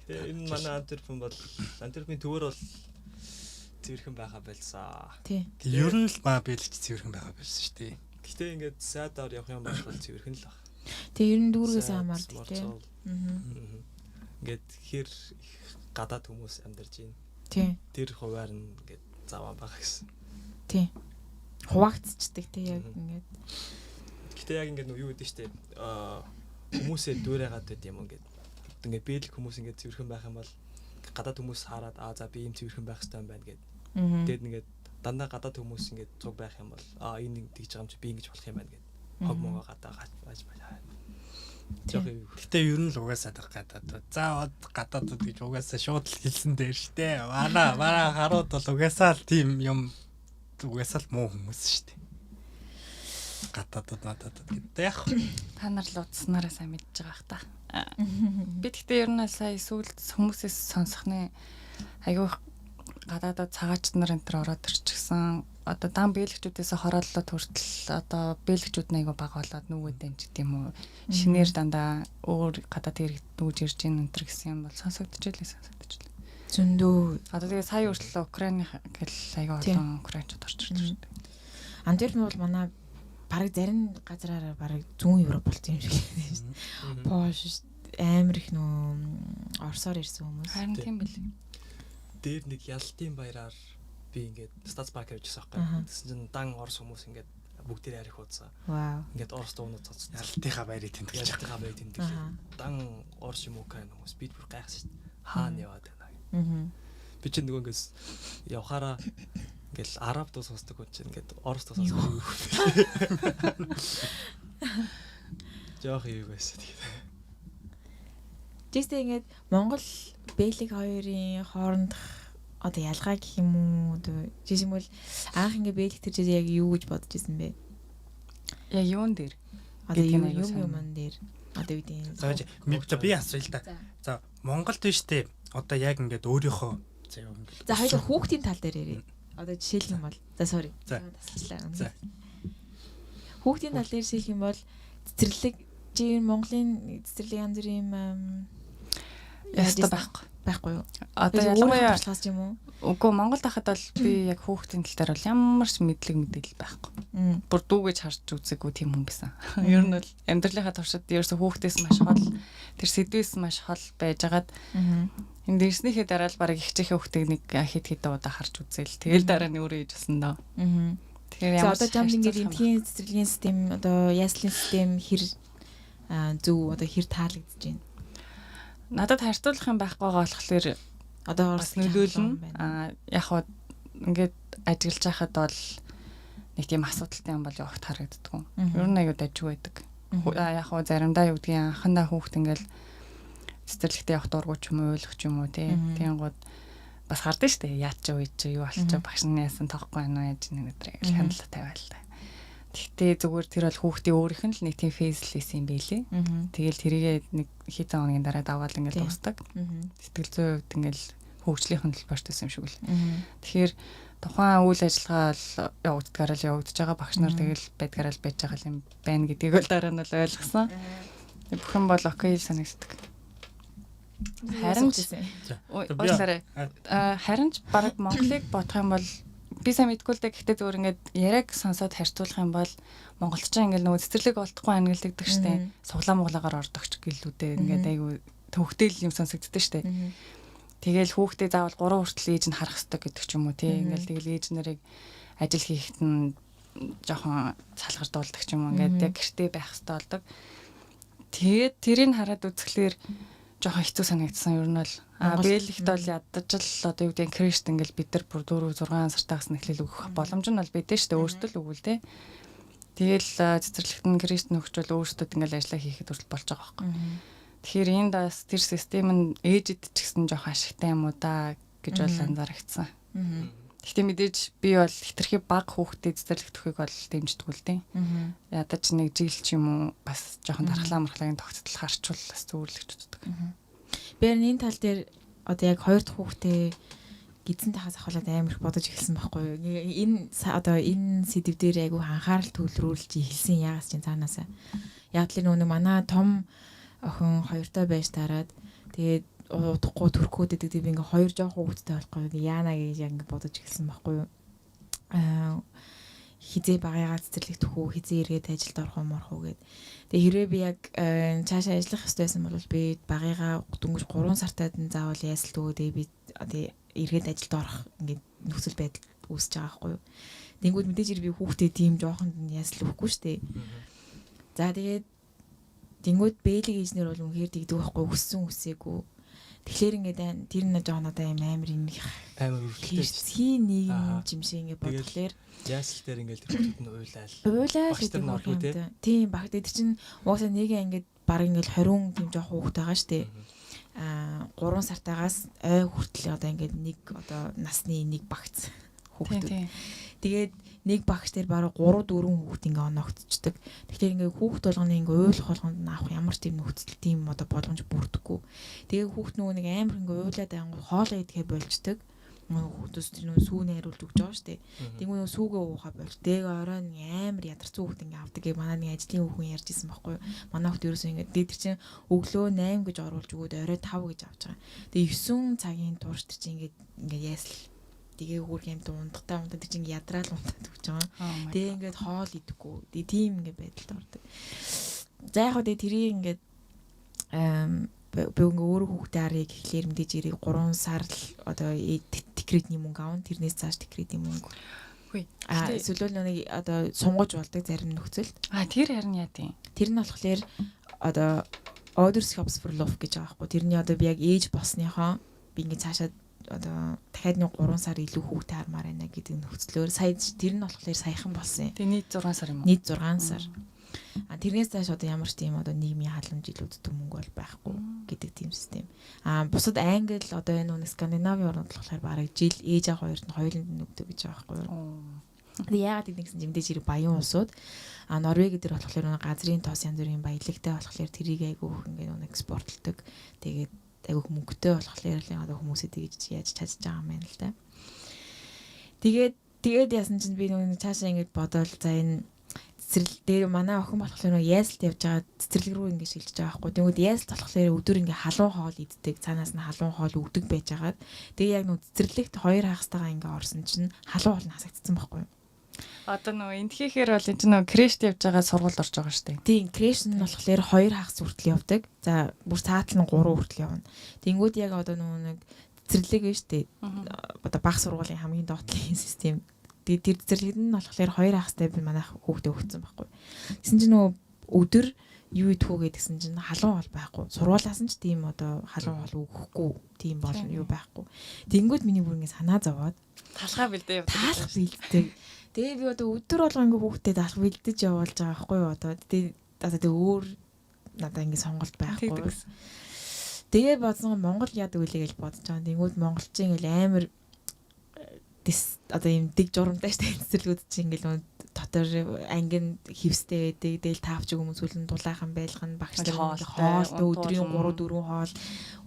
Тэгээ энэ манай антверпен бол антверпийн төвөр бол цэвэрхэн байха байлсаа. Тий. Ер нь л бэлж цэвэрхэн байха байсан шүү дээ. Гэхдээ ингээд сайдаар явах юм бол цэвэрхэн л баг. Тэг ер нь дүүргээс хамаардаг тий. Ингээд хэр гадаад хүмүүс амьдарч байна. Тий. Тэр хуваар нь ингээд заваа байгаа гэсэн. Тий. Хуваагдцдаг тий яг ингээд. Гэхдээ яг ингээд юу гэдэг штеп хүмүүсээ дүүрээгаад байд юм ингээд бэлэг хүмүүс ингээд цэвэрхэн байх юм бол гадаад хүмүүс хараад за би ийм цэвэрхэн байх хэрэгтэй юм байна гэд. Тэгээд ингээд дандаа гадаад хүмүүс ингээд цуг байх юм бол энэ тэгж байгаа юм чи би ингэж болох юм байна гэд. Хог могоо гадаа гаж байна. Гэтэ ер нь л угаасаа гадаад. За гадаадд гэж угаасаа шууд л хэлсэн дээр штэ. Манай харууд бол угаасаа л тийм юм угаасаа л муу хүмүүс штэ. Гадаадд гэдэг. Яг та нар л удснараа сайн мэдж байгаа хта. Би тэгтээ ер нь сая сүүлд хүмүүсээс сонсохны айгүй гадаадад цагаач нар энэ төр ороод ирчихсэн. Одоо дан бэлэгчүүдээс хорооллоо хүртэл одоо бэлэгчүүд нь айгүй бага болоод нүгэдэн ч гэдэм үү. Шинээр дандаа өөр гадаад ирэх нүгж ирж ийн энэ төр гэсэн юм бол сонсогдчихлээ. Зөндөө. Одоо тэгээ сая хүртэл Украины гэл айгүй олон украинчууд орж ирж байна. Антверпен бол манай бараг зарим газараараа бараг зүүн Европ болсон юм шиг байна шүү дээ. Польш амар их нөө Оросоор ирсэн хүмүүс. Харин тийм билээ. Дээр нэг ялтын баяраар би ингээд Стацбак явж байгаа байхгүй. Тэсэн чинь дан Орос хүмүүс ингээд бүгдээр арих уудсан. Вау. Ингээд Орос дуунууд цоцсон. ялтынхаа баярыг тэмдэглэж байгаа. Ялтынхаа баярыг тэмдэглээ. Дан Орос юм Украин хүмүүс бид бүр гайхсан шүү дээ. Хаана яваад байна гэх. Би чинь нөгөө ингээс явхаараа ингээл араб дуу сонсдог хүн чинь ингээд орос дуу сонсдог. Жоох юу байсан тэгээд. Жишээ ингээд Монгол Бэлэг хоёрын хоорондох одоо ялгаа гэх юм уу? Одоо жишээ нь бол анх ингээд Бэлэг тэр жишээ яг юу гэж бодож ирсэн бэ? Яг юун дээр? Одоо юм дээр. Одоо юу гэдэг би асууя л да. За Монголд биш те. Одоо яг ингээд өөрийнхөө за хоёул хүүхдийн тал дээр ярив. Одоо жишээлх юм бол за sorry. За. Хүүхдийн тал дээр жишээлх юм бол цэцэрлэг Монголын цэцэрлэг янз бүрийн яста байхгүй юу? Одоо ялангуяа туршлагаас юм уу? Үгүй Монголд хахад бол би яг хүүхдийн тал дээр бол ямар ч мэдээлэл байхгүй. Бүр дүүгэж харж үзээгүй тийм хүн байсан. Ер нь бол амьдралынхаа туршид ерөөсө хүүхдээс маш хол тэр сэдвээс маш хол байжгаад Энд ирснийхээ дараа л бараг ихчийнхээ хүүхдийг нэг хэд удаа харж үзээл. Тэгэл дараа нь өөрөө ижсэн доо. Тэгэхээр ямар одоо жамд ингээд эндхийн цэцэрлэгийн систем одоо яслын систем хэр зөв одоо хэр таалагдж байна. Надад харьцуулах юм байхгүйгаа болохоор одоо бас нөлөөлнө. Яг хоо ингээд ажиглаж байхад бол нэг тийм асуудалтай юм бол явахт харагддаг. Ер нь аюу дажгүй байдаг. Яг хоо заримдаа юу гэдгийг анхандаа хүүхд ингээл цэцэрлэгтээ явах дургуй ч юм уу ойлгох ч юм уу тийм гоод бас хардсан шүү дээ. Яач уу ич юу болчих багш нь яасан тоохгүй байна уу яаж нэг өдрийг хандлага тавиал та. Гэхдээ зүгээр тэр бол хүүхдийн өөрийнх нь л нэг тийм фейслес юм байлээ. Тэгэл тэрийгээ нэг хэдэн хоногийн дараа даваал ингээл дуустдаг. Сэтгэл зүйн хувьд ингээл хөгжлийн хөдөлбөрт байсан юм шиг л. Тэгэхээр тухайн үйл ажиллагаа л явагддгаар л явагдаж байгаа багш нар тэгэл байдгаараа л байж байгаа юм байна гэдгийг бол дараа нь л ойлгосон. Бүхэн бол окей санагддаг. Харин ч баг Монголыг бодох юм бол би сайн мэдгүй л дээ. Гэхдээ зөвөр ингээд яриаг сонсоод харьцуулах юм бол монголчин ингээд нөгөө цэцэрлэг болтохгүй ангилдаг штэ. Суглаа муглаагаар ордогч гэлүүдээ ингээд айгүй төвхтэл юм сонсогддог штэ. Тэгэл хүүхдээ заавал 3 хүртэл ээж нь харах хэрэгтэй гэдэг ч юм уу тий. Ингээл тэгэл ээж нарыг ажил хийхэд нь жоохон салгардуулдаг ч юм уу. Ингээд яг гэртээ байх хэрэгтэй болдог. Тэгээд тэрийг хараад үзэхлээр жоохон хэцүү санагдсан. Ер нь бол бэлэгт бол ядаж л одоо юу гэдэг кришт ингээл бид нар бүр 4 6 сартаагаас нь эхлээл өгөх боломж нь бол бидэн штэ өөртөө л өгвөл тий. Тэгэл цэцэрлэгт нь кришт нөхчөл өөртөө ингээл ажиллаа хийхэд хүртэл болж байгаа байхгүй. Тэгэхээр энд бас тэр систем нь ээжэд ч гэсэн жоохон ашигтай юм уу да гэж бол анзаарчихсан. Гэхдээ мэдээж би бол хитрхи баг хүүхдэд цэцэрлэгт өгөхийг бол дэмждэг үл дээ. Ядаж нэг жил ч юм уу бас жоохон дархлаа мархлагын тогтцол харчвал бас зөвөрлөгч үздэг. Би энэ тал дээр одоо яг 2 дахь хүүхдээ гидсэнтэйхээ ахуулаад амар их бодож эхэлсэн байхгүй юу. Энэ одоо энэ сэдв дээр айгүй анхаарал төвлөрүүлж эхэлсэн ягаас чинь цаанаасаа. Яг л нөгөө манай том охин 2-той байж тараад тэгээд удахгүй төрхөөд гэдэг би ингээ 2 жоохон хүүхэдтэй болохгүй яана гэж яг ингээ бодож эхэлсэн байхгүй юу. Хизээ багыгаа цэцэрлэгт хөө хизээ эргээд ажилд орох юм орох уу гэд. Тэгээ хэрвээ би яг цаашаа ажиллах хэрэгтэй байсан бол би багыгаа дөнгөж 3 сартад нь заавал ясалт өгөөдөө би одоо эргээд ажилд орох ингээ нөхцөл байдал үүсэж байгаа байхгүй юу. Тэнгүүд мэдээж би хүүхдээ тийм жоохонд нь ясал өгөхгүй шүү дээ. За тэгээд тэнгүүд бэлэг эзнэр бол үнэхээр дигдэг байхгүй өссөн үсээгүй. Тэгэхээр ингээд тэр нэг жоон одоо амар юм үргэлжлээ. Нийгэм жимшээ ингээд бодлоор яасл дээр ингээд тэр хүмүүс нь уйлаал гэдэг юм. Тийм баг дээр чинь угаасаа нэг ингээд баг ингээд 20 тийм жоох хүүхэд байгаа штэ. 3 сартаагаас ой хүртэл одоо ингээд нэг одоо насны нэг багц хүүхэд. Тэгээд нэг багш дээр бараг 3 4 хүүхэд ингээ оногдчихдаг. Тэгэхээр ингээ хүүхэд болгоны ингээ ойлгох болгонд нь авах ямар ч тийм нөхцөл тийм одоо боломж бүрдэггүй. Тэгээ хүүхэд нөгөө нэг амар ингээ уйлаад ангуу хоолоо идэхэ болждаг. Хүүхдөөс тэр нөгөө сүүн найруулж өгч байгаа шүү дээ. Тэнгүү нөгөө сүүгээ уухаа болж. Тэгээ орой нэг амар ядарсан хүүхэд ингээ авдаг. Манай нэг ажлын хүүхэн ярьж исэн байхгүй юу. Манай хүүхэд ерөөсөө ингээ дээр чинь өглөө 8 гэж оруулж өгөөд орой 5 гэж авч байгаа. Тэгээ 9 цагийн турш тэр чинь ингээ яасл тэгээ хүүрх юм дундахтай унтаад чинь ядраал унтаад өгч байгаа. Тэгээ ингээд хоол идэхгүй. Тэгээ тийм ингээд байдалд ордог. За яг хөө тэгээ тэрийг ингээд би ингээ өөрөө хүүхдээ арыг ихлээр мэдээж ирээ 3 сар л одоо декретний мөнгө аав. Тэрнээс цааш декретний мөнгө. Хүй. Эсвэл нэг одоо сунгаж болдог зарим нөхцөлд. Тэр харин яа тийм. Тэр нь болохоор одоо Ouderschaftverlauf гэж байгаа байхгүй. Тэрний одоо би яг ээж болсныхоо би ингээ цаашаа одоо дахиад нэг 3 сар илүү хүүхдээ хармаар байна гэдэг нөхцлөөр сая тэр нь болохоор саяхан болсон юм. Тэгээ нийт 6 сар юм уу? Нийт 6 сар. Тэрнээс цааш одоо ямар ч тийм одоо нийгмийн халамж илүүддэг мөнгө бол байхгүй гэдэг тийм систем. Бусад Англи одоо энэ Скандинавын орнууд болохоор бараг жил ээж аа хоёрт нь хоёуланд нөгдөг гэж байгаа байхгүй юу? Тэгээ яагаад гэдгийгсэн чинь мэдээж хэрэг баян улсууд Норвег гэдэг болохоор газрын тоос янз бүрийн баялагтай болохоор тэрийг айгүй ингээд экспортлдог. Тэгээд айгүй мөнгөтэй болохоор л одоо хүмүүсээ тэгж яаж чадж байгаа юм байна л да. Тэгээд яасан чинь би нэг цаашаа ингэж бодоол за энэ цэцэрлэг дээр манай охин болохоор ясалт явж байгаа цэцэрлэг рүү ингэж шилжиж байгаа байхгүй. Тэгвэл ясалт болохоор өдөр ингэ халуун хоол иддэг, цаанаас нь халуун хоол өгдөг байжгаад тэгээ яг нэг цэцэрлэгт 2 хагастайгаа ингэ орсон чинь халуун хоол нь хасагдсан байхгүй. Одоо нөгөө энтхийхээр бол энэ нөгөө крэшт явж байгаа сургууль орж байгаа шүү дээ. Тийм, крэш нь болохоор 2 хагас хүртэл явдаг. За бүр цаатал нь 3 хүртэл явна. Тэнгүүд яг одоо нөгөө нэг цэцэрлэг нь шүү дээ. Одоо баг сургуулийн хамгийн доотлын систем. Тэр цэцэрлэгт нь болохоор 2 хагастай би манайх хүүхдээ өгсөн байхгүй. Гэсэн чинь нөгөө өдөр юу идэх үү гэдгсэн чинь халуун бол байхгүй. Сургуулаас нь ч тийм одоо халуун бол өгөхгүй тийм бол юу байхгүй. Тэнгүүд миний бүр ингэ санаа зовоод Талхаа бэлдээ явдаг. таалах бэлддэг. Тэгээ би одоо өдөр болго ингэ хүүхдээ таалах бэлдэж явуулж байгаа байхгүй юу одоо. Тэгээ өөр надаа ингэ сонголт байхгүй. Тэгээ бодсон Монгол яадаг үлээ гэж бодож байгаа. Тэнгүүд монголчин ингэ амар одоо юм дэг журамтай штэ цэцэрлэгүүд чинь ингээл дотор ангин хевстэй байдаг. Тэгэл таавч хүмүүс үлэн дулаахан байлган багш нар хоол өдрийн 3-4 хоол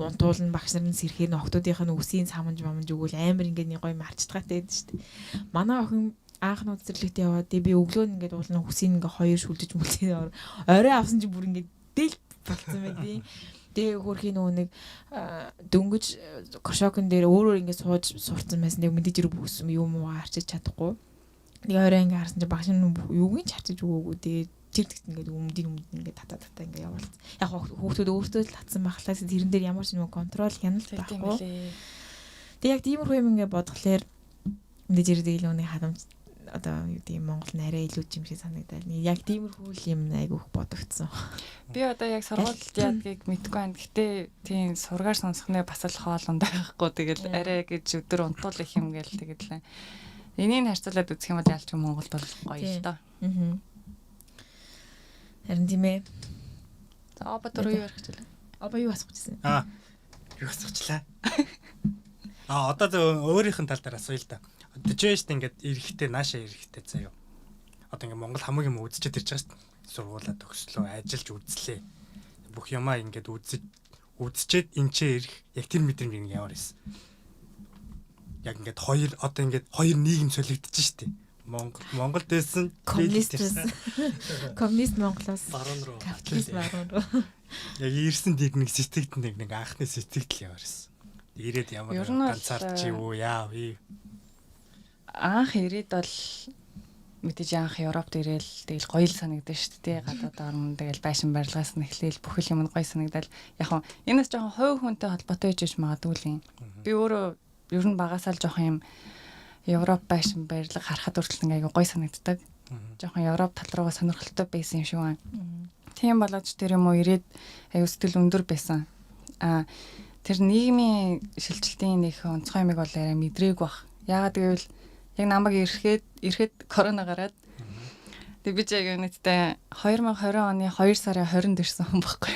унтуулна багш нарын сэрхээр охтуудынх нь үсийн саманж мамж өгвөл амар ингээд нэг гоё марчтгаатай байдаг штэ. Манай охин анх нуу цэцэрлэгт яваад би өглөө ингээд уулна үсийн ингээ хоёр шүлжиж мүлцээ орой авсан чи бүр ингээд дэл болцсон байд. Тэгээ хөрхийн нөгөө нэг дөнгөж кошокон дээр өөрөөр ингэ сууж сурцсан байсан. Нэг мэдээж ирэх бүс юм уу харчиж чадахгүй. Тэгээ орой ингэ харсан чи багш нь юугийн ч харчиж өгөөгүй. Тэгээ чирдэгт ингээд өмдийн ингээд татаа ингээд явуулсан. Яг хүүхдүүд өөртөө л татсан байхлаас тэрэн дээр ямар ч нөгөө контрол хяналт байхгүй. Тэгээ яг тиймэрхүү юм ингээд бодглохлоор мэдээж ирэх нэг хадамж одоо юу гэдэг Монгол нарай илүү юм шиг санагдаад. Яг тиймэрхүү юм айгүйх бодогдсон. Би одоо яг сургуульд яадгийг мэдгүй байна. Гэтэ тийм сургаар сонсохны бас л хоолундаа байхгүй. Тэгэл арай гэж өдөр унтуул их юм гээл тэгэл. Энийг харьцуулаад үзэх юм бол ялч Монголд бол гоё л доо. Харин тийм ээ. За оба дөрөв юу ярих гэжээ. Оба юу асуух гэсэн? Юу асуучлаа? Одоо өөрийнх нь тал дээр асууя л да. Тэжээш ингээд эрэхтэй наашаа эрэхтэй заяа. Одоо ингээд Монгол хамгийн юм үзчихэд ирж байгаа шүү дээ. Сургуулаа төгслөө, ажиллаж үзлээ. Бүх юмаа ингээд үзчихэд энчээ ирэх яг тэр мэдрэмж нэг ямар байсан. Яг ингээд хоёр нийгэм солигдчихэж шүү дээ. Монгол дэсэн коммунист Монголоос баруун руу. капиталист баруун руу. Яг ирсэн дийг нэг сэтгэгдэн нэг анхны сэтгэгдэл яваарсан. Ирээд ямар ганцаарч юу яав. Анх ирээд бол мэдээж анх Европт ирээл тэгэл гоё л санагдсан шүү дээ. Гадаад орн тэгэл байшин барилгаас нь эхлээл бүхэл юм гоё санагдал. Яг нь энэс жоохон хувь хүнтэй холбоотой гэж магадгүй л юм. Би өөрөө ер нь багасаал жоохон юм Европ байшин барилга харахад хүртэл ингээ гоё санагддаг. Жоохон Европ тал руугаа сонирхолтой байсан юм шиг байна. Тийм болооч тэр юм уу ирээд аюу сэтгэл өндөр байсан. Тэр нийгмийн шилжилтийн нэг онцгой юмыг бол арай мэдрээгүй бах. Яагаад гэвэл яг намайг ирэхэд корона гараад тэг би ч яг үнэтэй 2020 оны 2 сарын 20-нд ирсэн хүн байхгүй.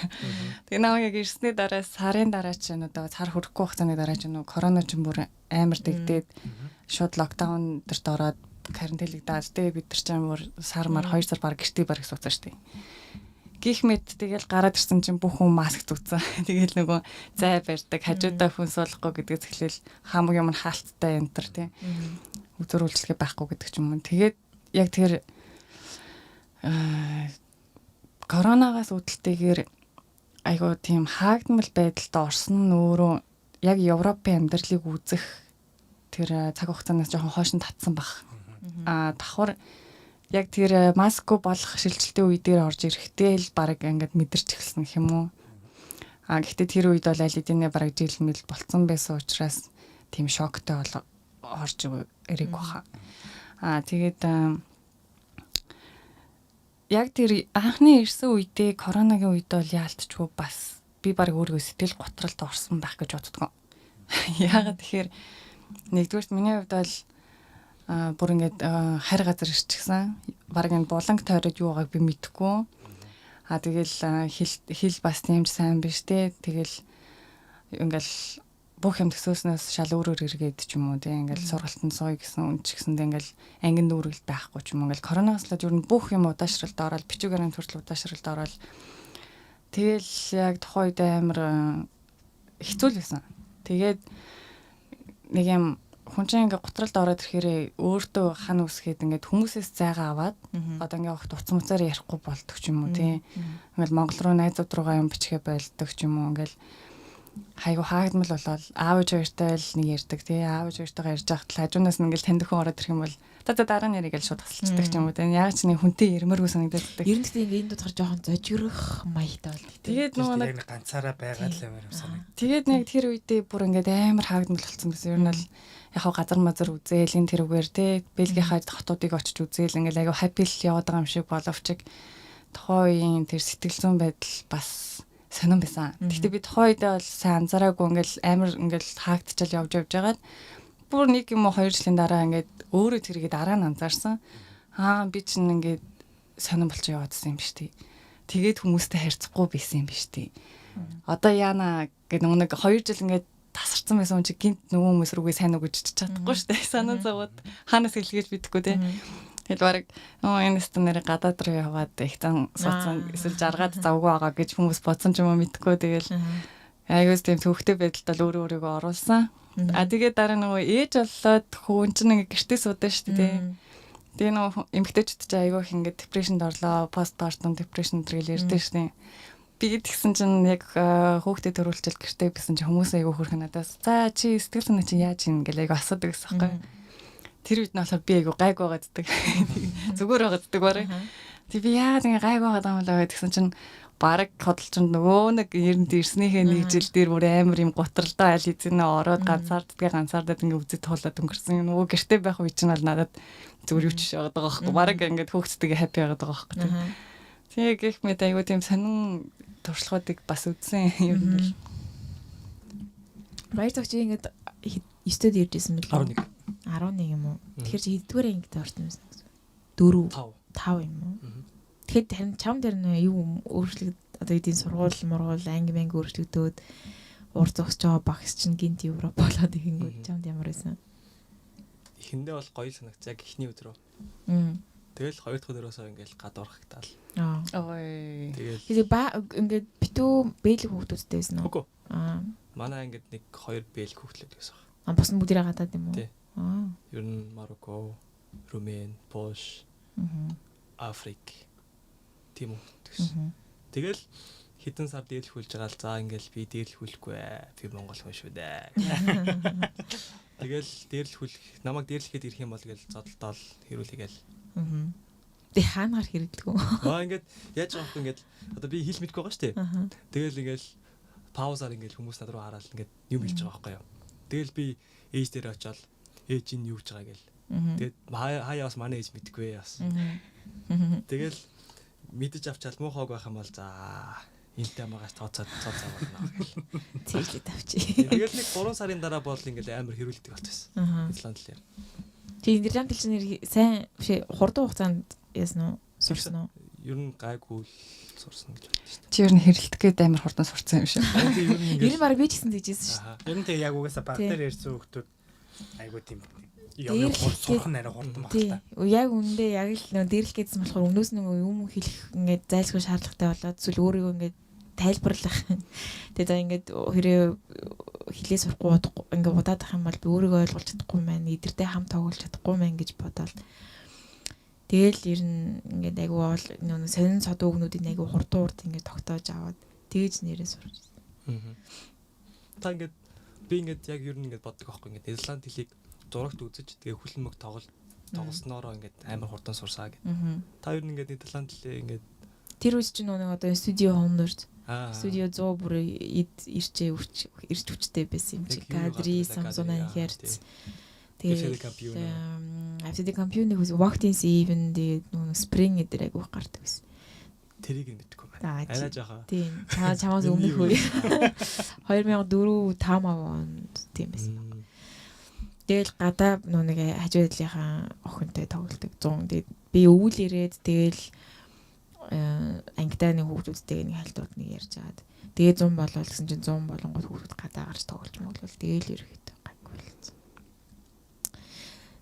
Тэг намайг яг ирсний дараа сарын дараа ч одоо цар хүрэхгүй хугацааны дараа ч корона ч бүр амар дэгдээд шууд локдаун дэрт ороод карантинлэг даад тэг бид нар ч амар сар мар 2 сар баг гэртээ барах сууцсан шүү дээ. Гих мэд тэгэл гараад ирсэн чинь бүх хүн маск зүгцэн. Тэгэл нөгөө зай барьдаг, хажуудаа хүн суулгахгүй гэдгээс эхлээл хамаг юм хаалттай энэ төр тий. Үзөр үйлчлэгээ байхгүй гэдэг ч юм уу. Тэгээд яг тэр коронавигаас үүдэлтэйгээр айгуу тийм хаагдмал байдалд орсон нь өөрөө яг Европын амьдралыг үзэх тэр цаг хугацаанаас жоохон хойш нь татсан баг. Давхар яг тэр маск болох шилжилтийн үе дээр орж ирэхдээ л баг ингээд мэдэрч эхэлсэн юм уу. Гэхдээ тэр үед бол аль хэдийнэ баг жилмэл болцсон байсан учраас тийм шоктой орж ирэх баха. Тэгээд яг тэр анхны ирсэн үедээ коронагийн үед бол яалтчгүй бас би баг өөрийгөө сэтгэл готролд орсон байх гэж боддгоо. Яагаад тэгэхээр нэгдүгээрт миний хувьд бол бүр ингээд харь газар ирчихсэн. Бараг энэ буланг тойроод юу байгааг би мэдэхгүй. Тэгэл хэл бас нэмж сайн биш те. Тэгэл ингээл бүх юм төсөөснөөс шал өөрөөр эргээд ч юм уу те. Ингээл сургалтанд сууя гэсэн үн ч гэсэндээ ингээл ангин дүүрэлт байхгүй ч юм. Ингээл коронавигаас л ер нь бүх юм удаашралд ороод бичигээрэн төрөл удаашралд ороод тэгэл яг тухайн үед амар хэцүү л байсан. Тэгээд нэг юм хүн чинь ингээ готролд ороод ирэхээр өөртөө хан үсгээд ингээд хүмүүсээс зайгаа аваад одоо ингээ огт утас муцаар ярихгүй болдог ч юм уу тий. Ингээл Монгол руу найзууд руугаа юм бичгээ байлдаг ч юм уу ингээл хайгу хаагдмал болол аав хоёртой л нэг ярьдаг тий аав хоёртойгоо ярьж байхад л хажуунаас нь ингээл таньд хүн ороод ирэх юм бол за дараа нь яриг л шууд тасалчдаг ч юм уу тий яг ч нэг хүнтэй ярмааргүй санагддаг. Ер нь гэхдээ ингээд энэ дутгаар жоохон зожирох маягтай бол. Тэгээд нөгөө яг нэг ганцаараа байгаа л юм санаг. Тэгээд нэг тэр үедээ бүр ингээд амар хаагдмал болсон гэсэн. Ер нь л яг газар мазар үзээл энэ тэрүүгээр тий Бэлгийнхаа хотуудыг очиж үзээл ингээд аяга happy л яваад байгаа юм шиг боловч тухайн үеийн тэр сэтгэл зүйн байдал бас сонирн байсан. Гэхдээ би тухайн үедээ бол сайн анзаараагүй ингээл амар ингээл хаагдчихал явж байгаад бүр нэг юм уу 2 жилийн дараа ингээд өөрөө тэргээ дараа нь анзаарсан. Би чинь ингээд сонирн болчих яваадсан юм биш тий. Тэгээд хүмүүстэй харьцахгүй байсан юм биш тий. Одоо яана гэдэг нэг 2 жил ингээд тасарсан байсан юм чи гинт нөгөө хүмүүс рүүгээ сайн үг гэж чадахгүй шүү дээ. Санаа зовоод ханаас хэлгээж бидэхгүй тий. Тэгэл бараг энэ стандарт гадаад руу яваад их зан суудсан эсвэл жаргаад завгүй байгаа гэж хүмүүс бодсон ч юм уу мэдхгүй тэгэл айгуус тийм төвхтэй байдалтай өөрийгөө оруулсан. Тэгээд дараа нөгөө ээж болоод хүүн чинь ингээ гэртээ суудаг шүү дээ. Тэгээ нөгөө эмэгтэйчүүд чинь айгуус ингээ депрешнд орлоо, постпартум депрешн гэл ярьдээ шүү дээ. Би тэгсэн чинь яг хүүхдээ төрүүлчихэл гэртээ бисэн чинь хүмүүс айгуус хөрх надаас за чи сэтгэл санаа чи яаж ийн гэлээ айгуус асуудаг гэсэн юм. Тэр үед нь болохоор би айгу гайг байгааддаг. Зүгээр байгааддаг барыг. Тэг би яагаад ингэ гайг байгаад байгаа юм лээ гэсэн чинь бараг хөдөлчөнд нөгөө нэг эрэнд ирснийхээ нэг жил дээр бүр амар юм гутралдаа аль эзэнэ ороод ганцаардаад ингэ үзэж туулаад өнгөрсөн. Нөгөө гэртээ байх үе чинь бол надад зүгээр юу ч байгаад байгаа байхгүй. Бараг ингэ хөөхцтэйгээ happy байгаад байгаа байхгүй. Тэг их мэд айгу тийм сонин туршлагуудыг бас үзсэн юм бол. Баяр цагч ингэ 9-д иржсэн мэл 11 юм уу? Тэгэхээр чи хэддүгээр ангид орсон юм бэ? 5 юм уу? Тэгэхэд харин чам дээр нь юу өөрчлөгд одоо эдийн сургууль анги өөрчлөгдөөд ур зогсож байгаа багс чинь гинт Европ болоод ихэнгүүд чамд ямар байсан? Эхэндээ бол гоё санагц яг эхний өдрөө. Тэгэл хоёр дахь өдрөөсөө ингээл гад орхагтаал. Ой. Тэгээд ингээд битүү бэлэг хүүхдүүдтэй байсан уу? Үгүй. Манай ангид нэг 2 бэлэг хүүхдлүүд байсан. Бос нь бүгдээ гадаад юм уу? Тий. Ер нь Марокко, Румен, Польш, Африк тийм үү гэсэн. Тэгэл хэдэн сар дээрлэхүүлж байгаа л за ингээл би дээрлэхүүлэхгүй би Монгол хүн шүү дээ. Тэгэл намайг дээрлэхэд ирэх юм бол тэгэл зодолтоол хэрүүлээгээл. Тэг хаанагаар хэрэглэдэг үү? Ингээд яаж байгаа юм ингээд одоо би хэл мэдгүй байгаа шүү дээ. Тэгэл ингээл паузаар ингээл хүмүүс над руу хараад ингээд юм хэлж байгаа байхгүй юу. Тэгэл би ээж дээр очиод ээж ин юу гэж байгаа гэл. Тэгээд хаяа бас манай ээж мэдгүй яас. Тэгэл мэдэж авчаал муухайг байх юм бол за энтэй магаас тооцоод зааварна гэл. Цэглээд авчи. Тэгэл нэг 3 сарын дараа бол ингээд амар хэрүүлдэг болчихсон. Нидерланд. Тий Нидерланд хэл чинь сайн биш хурдан хугацаанд яасан уу? Сурсан уу? Ер нь гайгүй сурсан гэж байна шүү дээ. Чи ер нь хэрэлдэхэд амар хурдан сурсан юм шиг. Ер нь баг би ч гэсэн тэгжсэн шүү дээ. Ер нь тэг яг угаасаа баг дээр ярьсан хүмүүс айгуу тийм юм сурах нь арай хурдан баг та. Яг үндэ яг л нөө дээрлэх гэсэн болохоор өмнөөс нь юм хэлэх ингээд зайлшгүй шаардлагатай болоод эсвэл өөрийгөө ингээд тайлбарлах. Тэгээ за ингээд хэрэг хэлээ сурахгүй ингээд удаад ах юм бол би өөрийгөө ойлгуулж чадахгүй маань эдэртэй хамт тоглож чадахгүй маань гэж бодоод тэгэл ер нь ингээд айгу бол нөө сонин сод өгнүүдийн айгу хурдан ингээд тогтоож аваад тэгж нэрээ сурч. Та ингээд би ингээд яг ер нь ингээд боддог байхгүй ингээд Нидерланд хэлийг зурагт үзэж тэгээ хүлэнмөг тоглосноороо ингээд амар хурдан сурсаа гэд. Та ер нь ингээд Нидерланд хэлээ ингээд тэр үс чинь нэг одоо студио хомнорж студио 100 бүр ирч хүчтэй байсан юм чи кадри Samsung-ын хэрц. Тэгээд FCD компьютерийг Walked-ins even тэгээд нэг Spring эдэр айгуух гардаг байсан. Тэрийг нь мэдгүй байна. Арай жаахан. Тийм. Чамаас өмнөх үе. 2004 5 онд тийм байсан. Тэгэл гадаа нэг хажуудлынхаа охинтой тоглолдог 100. Тэгээд би өвөл ирээд тэгэл ангидаа нэг хүүхдүүдтэй нэг хальтууд нэг ярьж агаад тэгээ 100 болол гэсэн чинь 100 болонгууд хүүхдүүд гадаа гарч тоглож моглол тэгэл ерөөхдөө гайгүй болсон.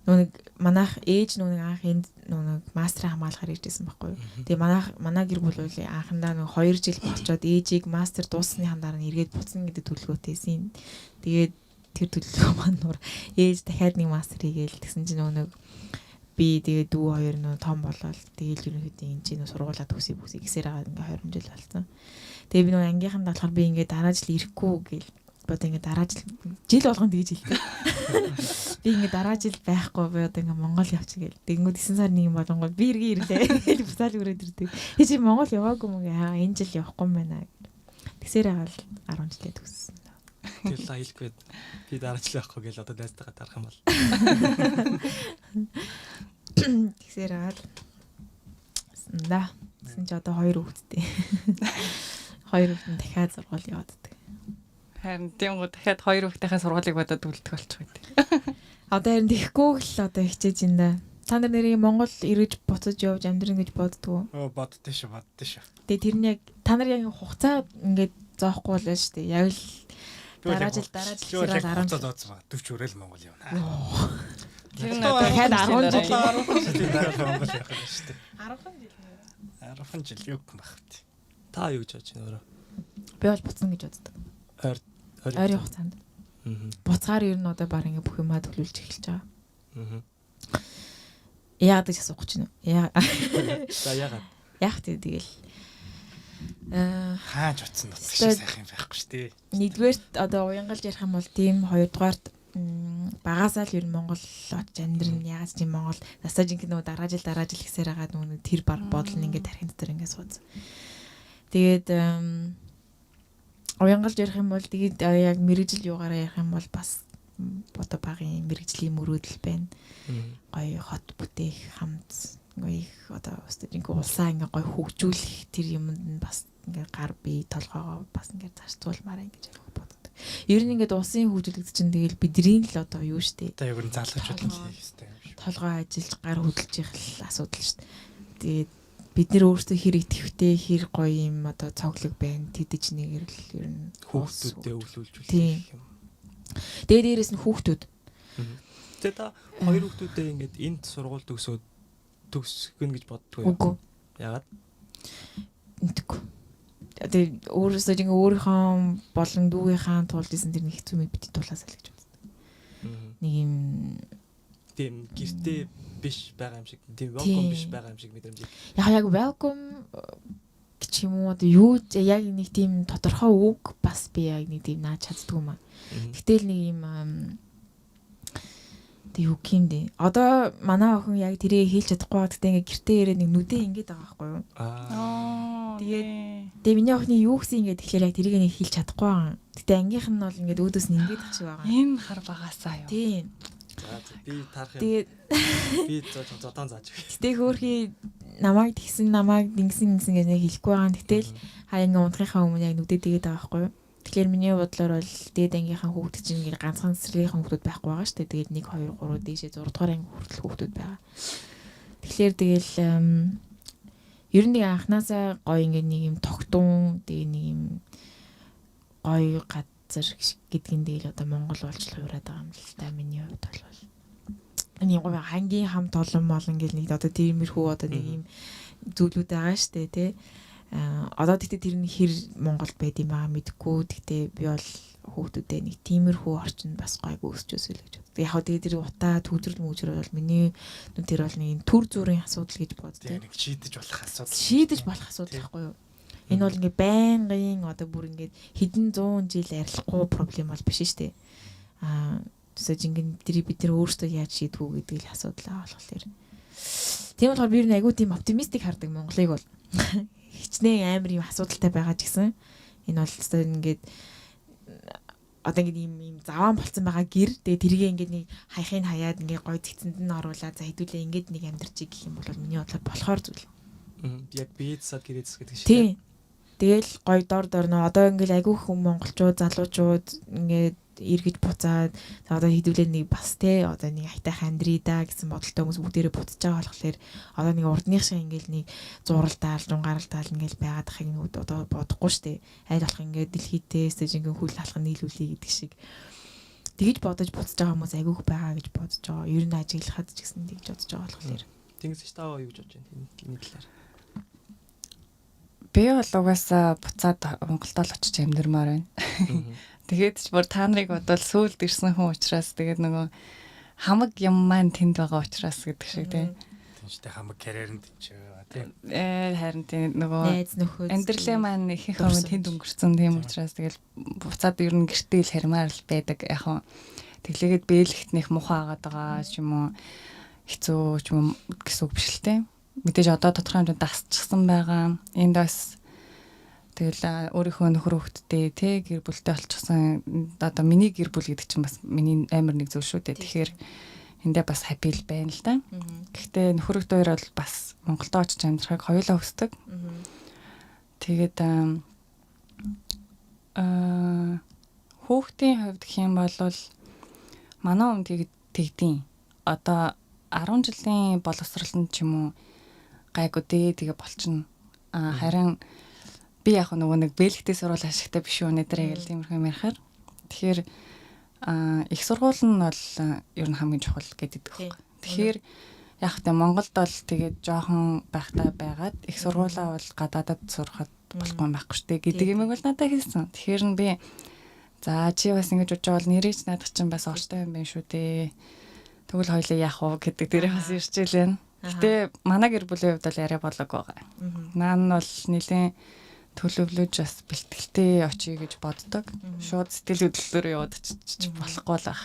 Нүг манайх ээж нүг анх энд нүг мастер хамгаалахаар иржсэн байхгүй юу. Тэгээ манай гэр бүл анхандаа нэг 2 жил болчоод ээжийг мастер дууссаны хандараа эргээд буцна гэдэг төлөвлөгөөтэйсэн. Тэгээд тэр төлөвлөгөө маань нуур ээж дахиад нэг мастер хийгээл тэгсэн чинь нүг би тэгээ дүү хоёр нөө том болоод тэгээл ерөнхийдөө энэ чинь сургуулаа төгсөй бүсэй гэсээр байгаа ингээ 20 жил болсон. Тэгээ би нөө ангийнханд болохоор би ингээ дараа жил ирэхгүй гэл одоо ингээд дараа жил болгоно тэгж хэлдэг. Би ингээд дараа жил байхгүй би одоо ингээд Монгол явчих гээл. Тэгэнгүүт 9 сарын 1 болонгоо би иргэн ирлээ. Буцаал өрөөд ирдэг. Би чи Монгол яваагүй юм гээ. Энэ жил явахгүй юм байна. Тэгсээр агаал 10 жилээ төгссөн. тэгэл аялгүй би дараа жил явахгүй гээл одоо найзтайгаа дарах юм бол. Тэгсээр агаал да. Тэсэн чи одоо 2 хүүхэдтэй. 2 хүүхэд дахиад сургууль яваад байдаг. Харин тийм гоо дахиад 2 хүүхдийнхээ сургуулийг бодоод үлдэх болчих үү. Одоо харин тэгэхгүй л одоо хичээж ин да. Та нар нэрийг Монгол ирж буцаж явж амьдрын гэж боддгоо. Боддоо шүү. Тэгээ тэр нь яг та нар яг хугацаа ингээд зоохгүй л шүү дээ. Яг л дараа жил хэрэг 10 жил зооцсон ба 40 өрөөл Монгол явна. Тэр нь дахиад 10 жил жилийн дараа Монгол явах юм шүү дээ. 10 жил юу юм баг. Та юу гэж бодож байна өөрөө? би бол буцна гэж боддог. Ойрын хугацаанд. Буцаар ер нь одоо баг ингээд бүх юмаа төлөвлөж эхэлж байгаа. Яагаад гэж асуух гэж байна. За яагаад? Яг тэгэл хааж утсан дотгош сайхан байхгүй шүү дээ. Нэгдүгээрт одоо уянгалж ярих юм бол тийм, хоёрдугаарт багасаа л ер нь Монгол очиж амьдрын ягаад ч юм Монгол насаа жинхэнэ нөгөө дараа жил гэсээр хагаад нөгөө тэр бодол нь ингээд тархинд дээр ингээд сууц. Тэгээд уянгалж ярих юм бол тэгээд яг мэрэгжил юугаараа ярих юм бол бас одоо багын мэрэгжлийн мөрөөдөл байна. Гоё хот бүтээх хамт гоё одоо өстөжинг улсаа ингээ гоё хөгжүүлэх тэр юмд нь бас ингээ гар бие толгоогоо бас ингээ зарцуулмаар ингэж боддог. Ер нь ингээд улсын хөгжүүлэлт чинь тэгэл бидний л одоо юу штэ. Одоо яг нь залуучууд нь хийх хэрэгтэй юм шиг. Толгой ажиллаж гар хөдөлж их л асуудал штэ. Тэгээд бид нэр өөрсдөө хэр идэвхтэй хэр гоё юм одоо цоглог байна. Тэдэж нэг ер нь хүүхдүүдэд өвлүүлж үлдэх юм. Тэгээд дээрэс нь хүүхдүүд. Тэгээд та хоёр хүүхдүүдээ ингээд энд сургууль төгсгөн гэж боддгоо. Үгүй. Яагаад? Мэдгүй. Тэгээд өөрөөсөө ингээ өөрийнхөө болон дүүгийнхаа тулд исэн тэр нэг хэцүү мэд бити тулаасаа л гэж боддог. Нэг юм тийм гэртээ биш байгаа юм шиг, тийм welcome биш байгаа юм шиг мэдрэмж. Яг welcome гэж юм уу одоо юу яг нэг тийм тодорхой үг бас би яг нэг тийм наач чаддгүй юм аа. Гэтэл нэг юм тэг юу юм дээ. Одоо манай охин яг тэрийг хийлж чадахгүй байгаа. Гэтэ ингээ гэртээ ирээд нэг нүдээ ингээд байгаа байхгүй юу? Тэгээд миний охины юу гэсэн ингээд тэгэхээр яг тэрийг нэг хийлж чадахгүй байгаа. Гэтэ ангийнх нь бол ингээд өөдөөс нь ингээд ах шиг байгаа. Энэ хар багасаа юу. Тийм. Би тарах юм. Тэгээд би зодон зааж өгье. гэтэ хөөхий намайг тэгсэн ингэсэн гэж нэг хэлэхгүй байгаа. Гэтэл хаа ингээ унтахынхаа өмнө яг нүдээ тэгээд байгаа байхгүй юу? Тэгэхээр миний бодлоор бол дээд ангийнхаа хүүхд чинь ингээ ганцхан цэцэрлэгийнхэн хүүхдүүд байхгүй байгаа шүү дээ. Тэгээд 1 2 3 дээшээ 6 дугаар анги хүртэл хүүхдүүд байгаа. Тэгэхээр тэгэл ер нь анханасаа гоё ингээ нэг юм тогтун тэгээ нэг юм гоё газар гэдгин дээр одоо Монгол болж л хуураад байгаа юм л та миний хувьд бол. Эний гоё хангийн хамт олон ингээл нэг одоо тиймэрхүү одоо нэг юм зүйлүүд байгаа шүү дээ тий. Одоо тэгтээ тэр нь хэр Монголд байд юм аа мэдгүй. Тэгтээ би бол хүүхдүүдээ нэг тиймэрхүү орчинд бас гайгүй өсчөөсэй л гэж боддог. Яг хөө тэгээ тэр утаа төвдрөл мөжрөл бол миний тэр бол нэг төр зүрийн асуудал гэж боддог. Нэг шийдэж болох асуудал. Шийдэж болох асуудал байхгүй юу? Энэ бол ингээ байнгын одоо бүр ингээ хэдэн 100 жил арилахгүй проблем бол биш шүү дээ. Тэсэж ингээ бид нар өөрсдөө яаж шийдэх үү гэдэг л асуудал болохоор. Тийм болохоор би ер нь айгүй тийм оптимистик хардаг Монголыг бол. Хичнээн амар юм асуудалтай байгаа ч гэсэн энэ бол өстой ингээд одоо ингээд юм заваан болцсон байгаа гэр тэгээ тэргээ ингээд нэг хаяхыг хаяад ингээд гой цэцэнд нь оруулаад за хэдүүлээ ингээд нэг амьдарч гэх юм бол миний бодлоор болохоор зүйл. Яг бийцсад гэрээс гэдэг шиг. Тийм. Тэгэл гой дор нөө одоо ингээд айгүй хүн монголчууд залуучууд ингээд эргэж буцаад за одоо хэдүүлээ нэг бас те одоо нэг хайтайх амьдрий да гэсэн бодолтой хүмүүс бүгдээрээ буцаж байгаа болохоор одоо нэг урдных шиг ингээл нэг зуралдаал жунгаралдаал ингээл байгаад ахыг нэг одоо бодохгүй штэ айл болох ингээд дэлхийдээ стежингийн хүл халах нийлүүлээ гэдэг шиг тэгж бодож буцаж байгаа хүмүүс айгүйх байгаа гэж бодож байгаа. Ер нь ажиглахад ч гэсэн тэгж бодож байгаа болохоор Тэнгис таа юу гэж бодож байна энэ талаар. Би бол угаасаа буцаад Монголд л очиж амьдмаар байна. Тэгээд ч бүр та нарыг бодвол сөүлд ирсэн хүн учраас тэгээд нөгөө хамаг юм маань тэнд байгаа учраас гэдэг шиг тийм. Тэнцтэй хамаг карьерэнд ч Харин тийм нөгөө найз нөхөд амьдралын маань ихэнх хүмүүс тэнд өнгөрцөн тийм учраас тэгэл буцаад ер нь гэртээ л хармаар л байдаг. Яг нь тэглээгээд бэлэгт нэх муухай агаад байгаа ч юм уу хэцүү ч юм гэсэн үг биш л тийм. Мэдээж одоо тодорхой хэмжээнд дасчихсан байгаа. Энд бас тэгэл өөрийнхөө нөхөр хүүхэдтэй тий гэр бүлтэй болчихсон. Одоо миний гэр бүл гэдэг чинь бас миний амар нэг зүйл шүү дээ. Тэгэхээр эндээ бас happy л байна л да. Гэхдээ нөхөр хүүхэд хоёр бол бас Монголд очиж амьдрахыг хоёулаа хүсдэг. Тэгээд хүүхдийн хувьд гэх юм бол манай өмнө тэгдэв. Одоо 10 жилийн боловсролтод ч юм уу гайгүй дээ тэгээ болчихно. Харин би яг нөгөө нэг бэлэгтэй сурвал ашигтай биш үү нэтэрэй гэл тиймэрхүү юм ярихаар. Тэгэхээр их сургууль нь бол ер нь хамгийн чухал гэдэг үг. Тэгэхээр яг тэ Монголд бол тэгээд жоохон байхтай байгаад их сургуулаа бол гадаадад сурахад болохгүй байхгүй штэ гэдэг юм бол надад хэлсэн. Тэгэхээр нь би за чи бас ингэж бодож байгаа бол нэрийч надад чинь бас ортой юм байна шүү дээ. Тэгвэл хоёлаа яах вэ гэдэг дээрээ бас ирж илэн. Гэтэ манай гэр бүлийн хувьд бол яриа болог байгаа. Наа нь бол нэлийн төлөвлөж бас бэлтгэлтэй очие гэж боддог. Шууд сэтгэл хөдлөлөөр яваад ч болохгүй л байх.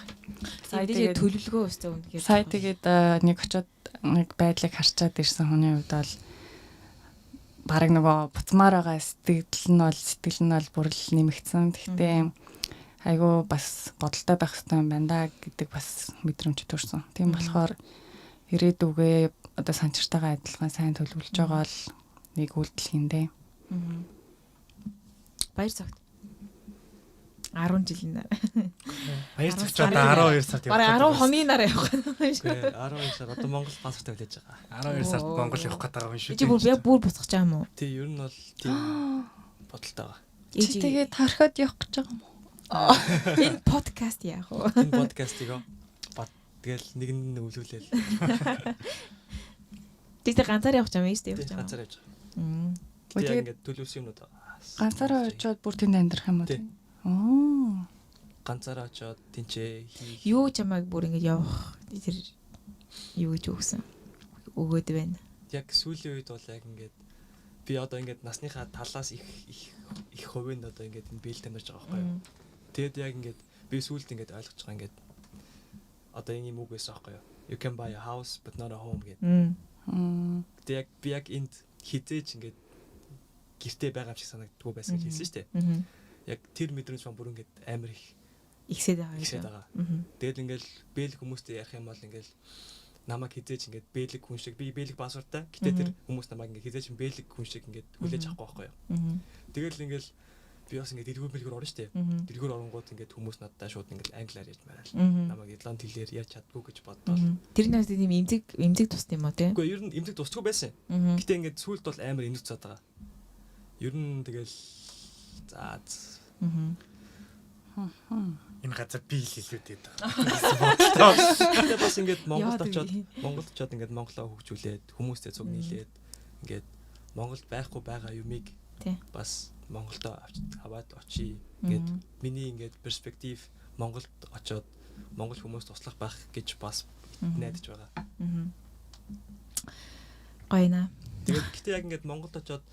Сая тэгээд төлөвлөгөө өстэй үнэхээр. Сая тэгээд нэг очоод нэг байдлыг харчаад ирсэн хүний хувьд бол бараг нөгөө буцмаар байгаа сэтгэл нь бол бүр л нэмэгдсэн. Гэхдээ айгүй бас бодолтой байх хэрэгтэй юм байна да гэдэг бас мэдрэмж төрсөн. Тийм болохоор ирээдүгээ одоо санчиртайгаа адилхан сайн төлөвлөж байгаа л нэг үйлдэл хийндээ. Баяр цагт 10 жилийн дараа. Баяр цагт одоо 12 сард явах. Бараг 10 хоногийн дараа явах гэдэг шүү. 12 сар одоо Монгол паспорт авлиж байгаа. 12 сард Монгол явах гэдэг юм шүү. Чи бүр буцах гэж байгаа юм уу? Тий, ер нь бол тийм бодолтой байгаа. Чи тэгээд тархиад явах гэж байгаа юм уу? Энэ подкаст яах вэ? Энэ подкастыг тэгэл нэг нь өвлүүлээл. Тэгтээ ганцаар явах юм шүү дээ. Ганцаар явж байгаа. Тэгээд ингээд төлөвсөн юмнууд ганцаараа очиод бүр тэнд амьдрах юм уу? Оо. Ганцаараа очиод тэнцээ хийх. Юу чамайг бүр ингээд явах тэр юу гэж өгсөн. Өгөөд байна. Яг сүүлийн үед бол яг ингээд би одоо ингээд насныхаа талаас их хувийн одоо ингээд энэ биел тамирч байгаа байхгүй юу. Тэгэд яг ингээд би сүүлд ингээд ойлгож байгаа ингээд одоо энэ юм үг байсан байхгүй юу. You can buy a house but not a home гэдэг. Тэг яг би яг энд хизээч ингээд гэртээ байгаа юм шиг санагддгүй байсан хэлсэн шүү дээ. Яг тэр мэдрэмж маань бүр ингээд амар их ихсээд байгаа. Тэгэл ингээл бэлэг хүмүүстэй ярих юм бол ингээл намайг хизээч ингээд бэлэг хүн шиг би бэлэг пассворттай. Гэтэ тэр хүмүүс намайг ингээд хизээч бэлэг хүн шиг ингээд хүлээж авахгүй байхгүй юу. Тэгэл ингээл би бас ингээд дэлгүүр бэлгүүр орно шүү дээ. Дэлгүүр оронгууд ингээд хүмүүс надтай шууд ингээд англиар ярьж мараа. Намайг ирланд хэлээр ярьж чаддгүй гэж боддоо. Тэр нь тийм эмзэг тусд юм уу те? Үгүй ер нь эмзэг тусдгүй байсан. Гэтэ ингээд сүүлд бол амар энэт цаад байгаа. Ер нь тэгэл за энэ газар би л илүүдэд байгаа. Тэгээ бас ингээд Монголд очиод ингээд Монголоо хөгжүүлээд хүмүүстэй цуг нийлээд ингээд Монголд байхгүй байгаа юмыг бас Монголдо аваад очие ингээд миний ингээд перспектив Монголд очиод Монгол хүмүүс туслах байх гэж бас найдаж байгаа. Гойна. Тэгээд гэтээ яг ингээд Монголд очиод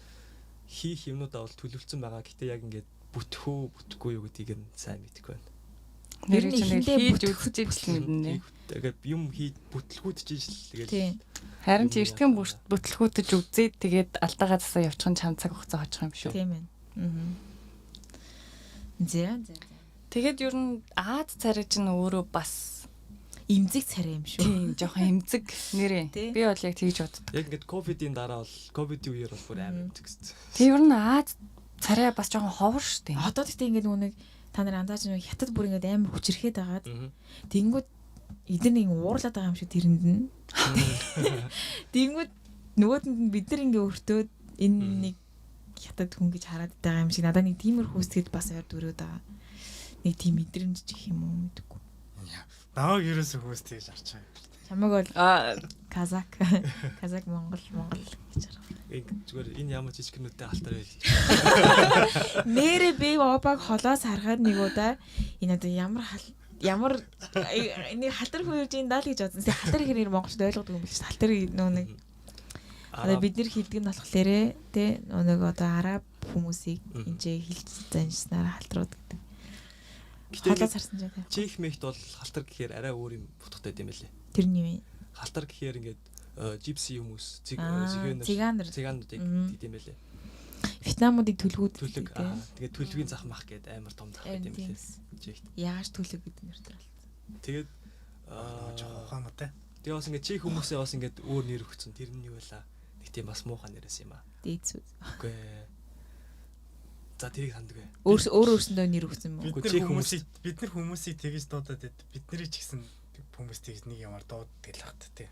хийх юмнуудаа бол төлөвлөсөн байгаа. Гэтээ яг ингээд бүтгэхгүй юу гэдгийг нь сайн мэдэхгүй байна. Нэр чинь хийж үзэж л мэднэ. Тэгээд юм хийж бүтлгүүдж ижил тэгээд харин чи эртгэн бүтлгүүдж үзээд тэгээд алдаагаа засаа явчих нь чам цаг хугацаа хочих юм шүү. Тийм ээ. Зэ. Тэгээд ер нь Аз царай чинь өөрөө бас эмзэг царай юм шүү. Тийм, жоохон эмзэг нэрээ. Би бол яг тэгж боддог. Яг ингээд ковидын дараа бол ковидын үеэр бол бүр амар эмзэгсэн. Тийм ер нь Аз царай бас жоохон ховор шүү дээ. Одоо тэгтээ ингээд нүг та нар андааж нэг хятад бүр ингээд амар хүчрэхэд байгаад тэнгүүд эдгээр нэг уурлаад байгаа юм шиг тэрэнд нь. Тэнгүүд нөгөөдөнд нь бид нар ингээд өртөөд энэ нэг хятад хүн гэж хараад байгаа юм шиг надад нэг тиймэрхүү үсгэд бас ойр дөрөөд байгаа. Нэг тийм мэдрэмж гэх юм уу мэдгүй. Наа ерөөсөө хөөс тэгж арчаа. Чамаг бол казак Монгол гэж харах. Зүгээр энэ ямар жижигнүүдтэй алтар байл. Нэрэ би обаг холоос харахад нэг удаа энэ одоо ямар нэг халтар хүйрж ин даа л гэж бодсон. Халтар хэрэг монголчууд ойлгодог юм биш. Халтар нөө нэг Одоо бид нэр хэлдэг нь болохоор те нэг одоо араб хүмүүсийг энэ хэлж заншснаар халтрууд гэдэг. Халаа сарсан жаа. Чех мехт бол халтар гэхээр арай өөр юм утгатай юм байлээ. Тэрний юу? Халтар гэхээр ингээд жипси хүмүүс цыгануудыг гэдэг юм байлээ. Вьетнамуудыг төлгүүд төлөг тэгээд төлөвийн зах мах гэдэг амар том зах гэдэг юм байлээ. Чехт. Яаж төлөг гэдэг нэртэй болсон. Тэгээд жоохон муутай. Тэгээ бас ингээд чех хүмүүсээ бас ингээд өөр нэр өгсөн. Тэр нь юу байлаа? Нэг тийм бас муухай нэрээс юм аа. Дээдс үү. Үгүй. За тэрийг ханддаг. Өөрөөсөндөө нэр өгсөн юм уу? Бид нар хүмүүсийг тэгж дуудаад байд. Бид нарыг ч гэсэн хүмүүс тэгж нэг юмар дууддаг л багт тий.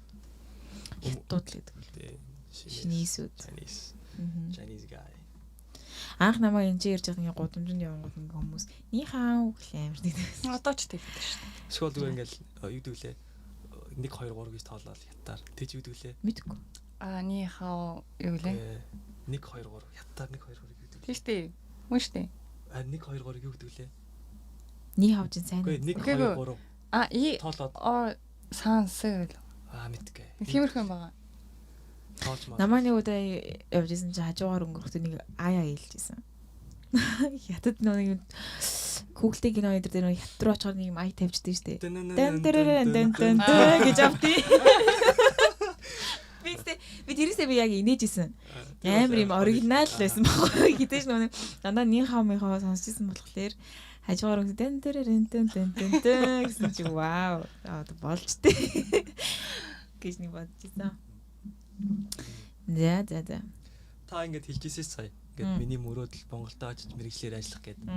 Дуудлаад. Chinese. Chinese guy. Анх намайг энэ ярьж байгаа ингээ гудамжинд явангууд ингээ хүмүүс ни хаа гэх амар гэдэг. Одоо ч тэгдэг шүү дээ. Эсвэл зүгээр ингээл юу гэвэл 1 2 3 гэж тоолол ятаар. Тэг чи юу гэвэл мэдгүй. Ни хаа юу лээ? 1 2 3 ятаар 1 2 3 гэдэг. Тийм шүү дээ. Мөн шүү дээ. 1 2 3 юу гэвэл Ни хавж сайн. Үгүй 1 2 3. И тоолоод сансэл. Мэдгүй. Тиймэрхэн байгаа. Намаа нэг удаа явжсэн чи хажуугаар өнгөрөхтэй нэг аяа хэлжсэн. Ятад нэг Google-тэй кино дээр нэг ят руу очихоор нэг юм ая тавьждээ штэ. Дан гэж авдээ. Би тэрээсээ би яг инээжсэн. Амар юм оригинал байсан байхгүй. Хитэж нүг дандаа нэг хаа михаа сонсчихсан болохоор хажуугаар гэсэн чи вау. Болж тээ. Гэж нэг бодчихсан. За. Та ингэж хэлжсэн сая. Ингээд миний мөрөөдөл Монголд очиж мэрэгчлэр ажиллах гэдэг.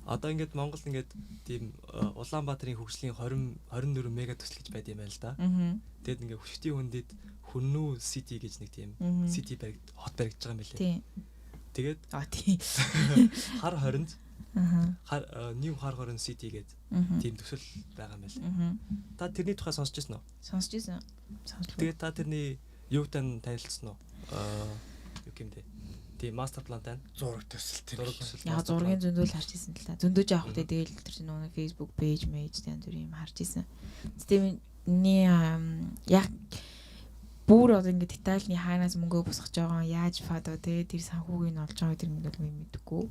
Одоо ингээд Монгол ингээд тийм Улаанбаатарын хөгжлийн 24 мега төсөл гэж байд юм байна л да. Тэгэд ингээд хөшгтийн хүндэд Хүннүү City гэж нэг тийм city баригд хот баригдаж байгаа юм билээ. Тэгээд хар 20-нд New Хар 20 City гэдэг тийм төсөл байгаа юм байна. Та тэрний тухай сонсч байсан уу? Сонсч байсан. Тэгээд та тэрний юутай танилцсан уу? Юу гэмдэ? Тийм мастер плантай зураг төсөл тийм. Яг зургийн зөндөл харж ирсэн л та. Зөндөө жаах хөтэй тэгэл тэр чинь нөгөө Facebook page тань зүр юм харж ирсэн. Тийм яг бүр одоо ингэ детальны хаанаас мөнгөө босгож байгаа яаж фадо тэр санхүүгийг нь олж байгаа тэр мэдгүй.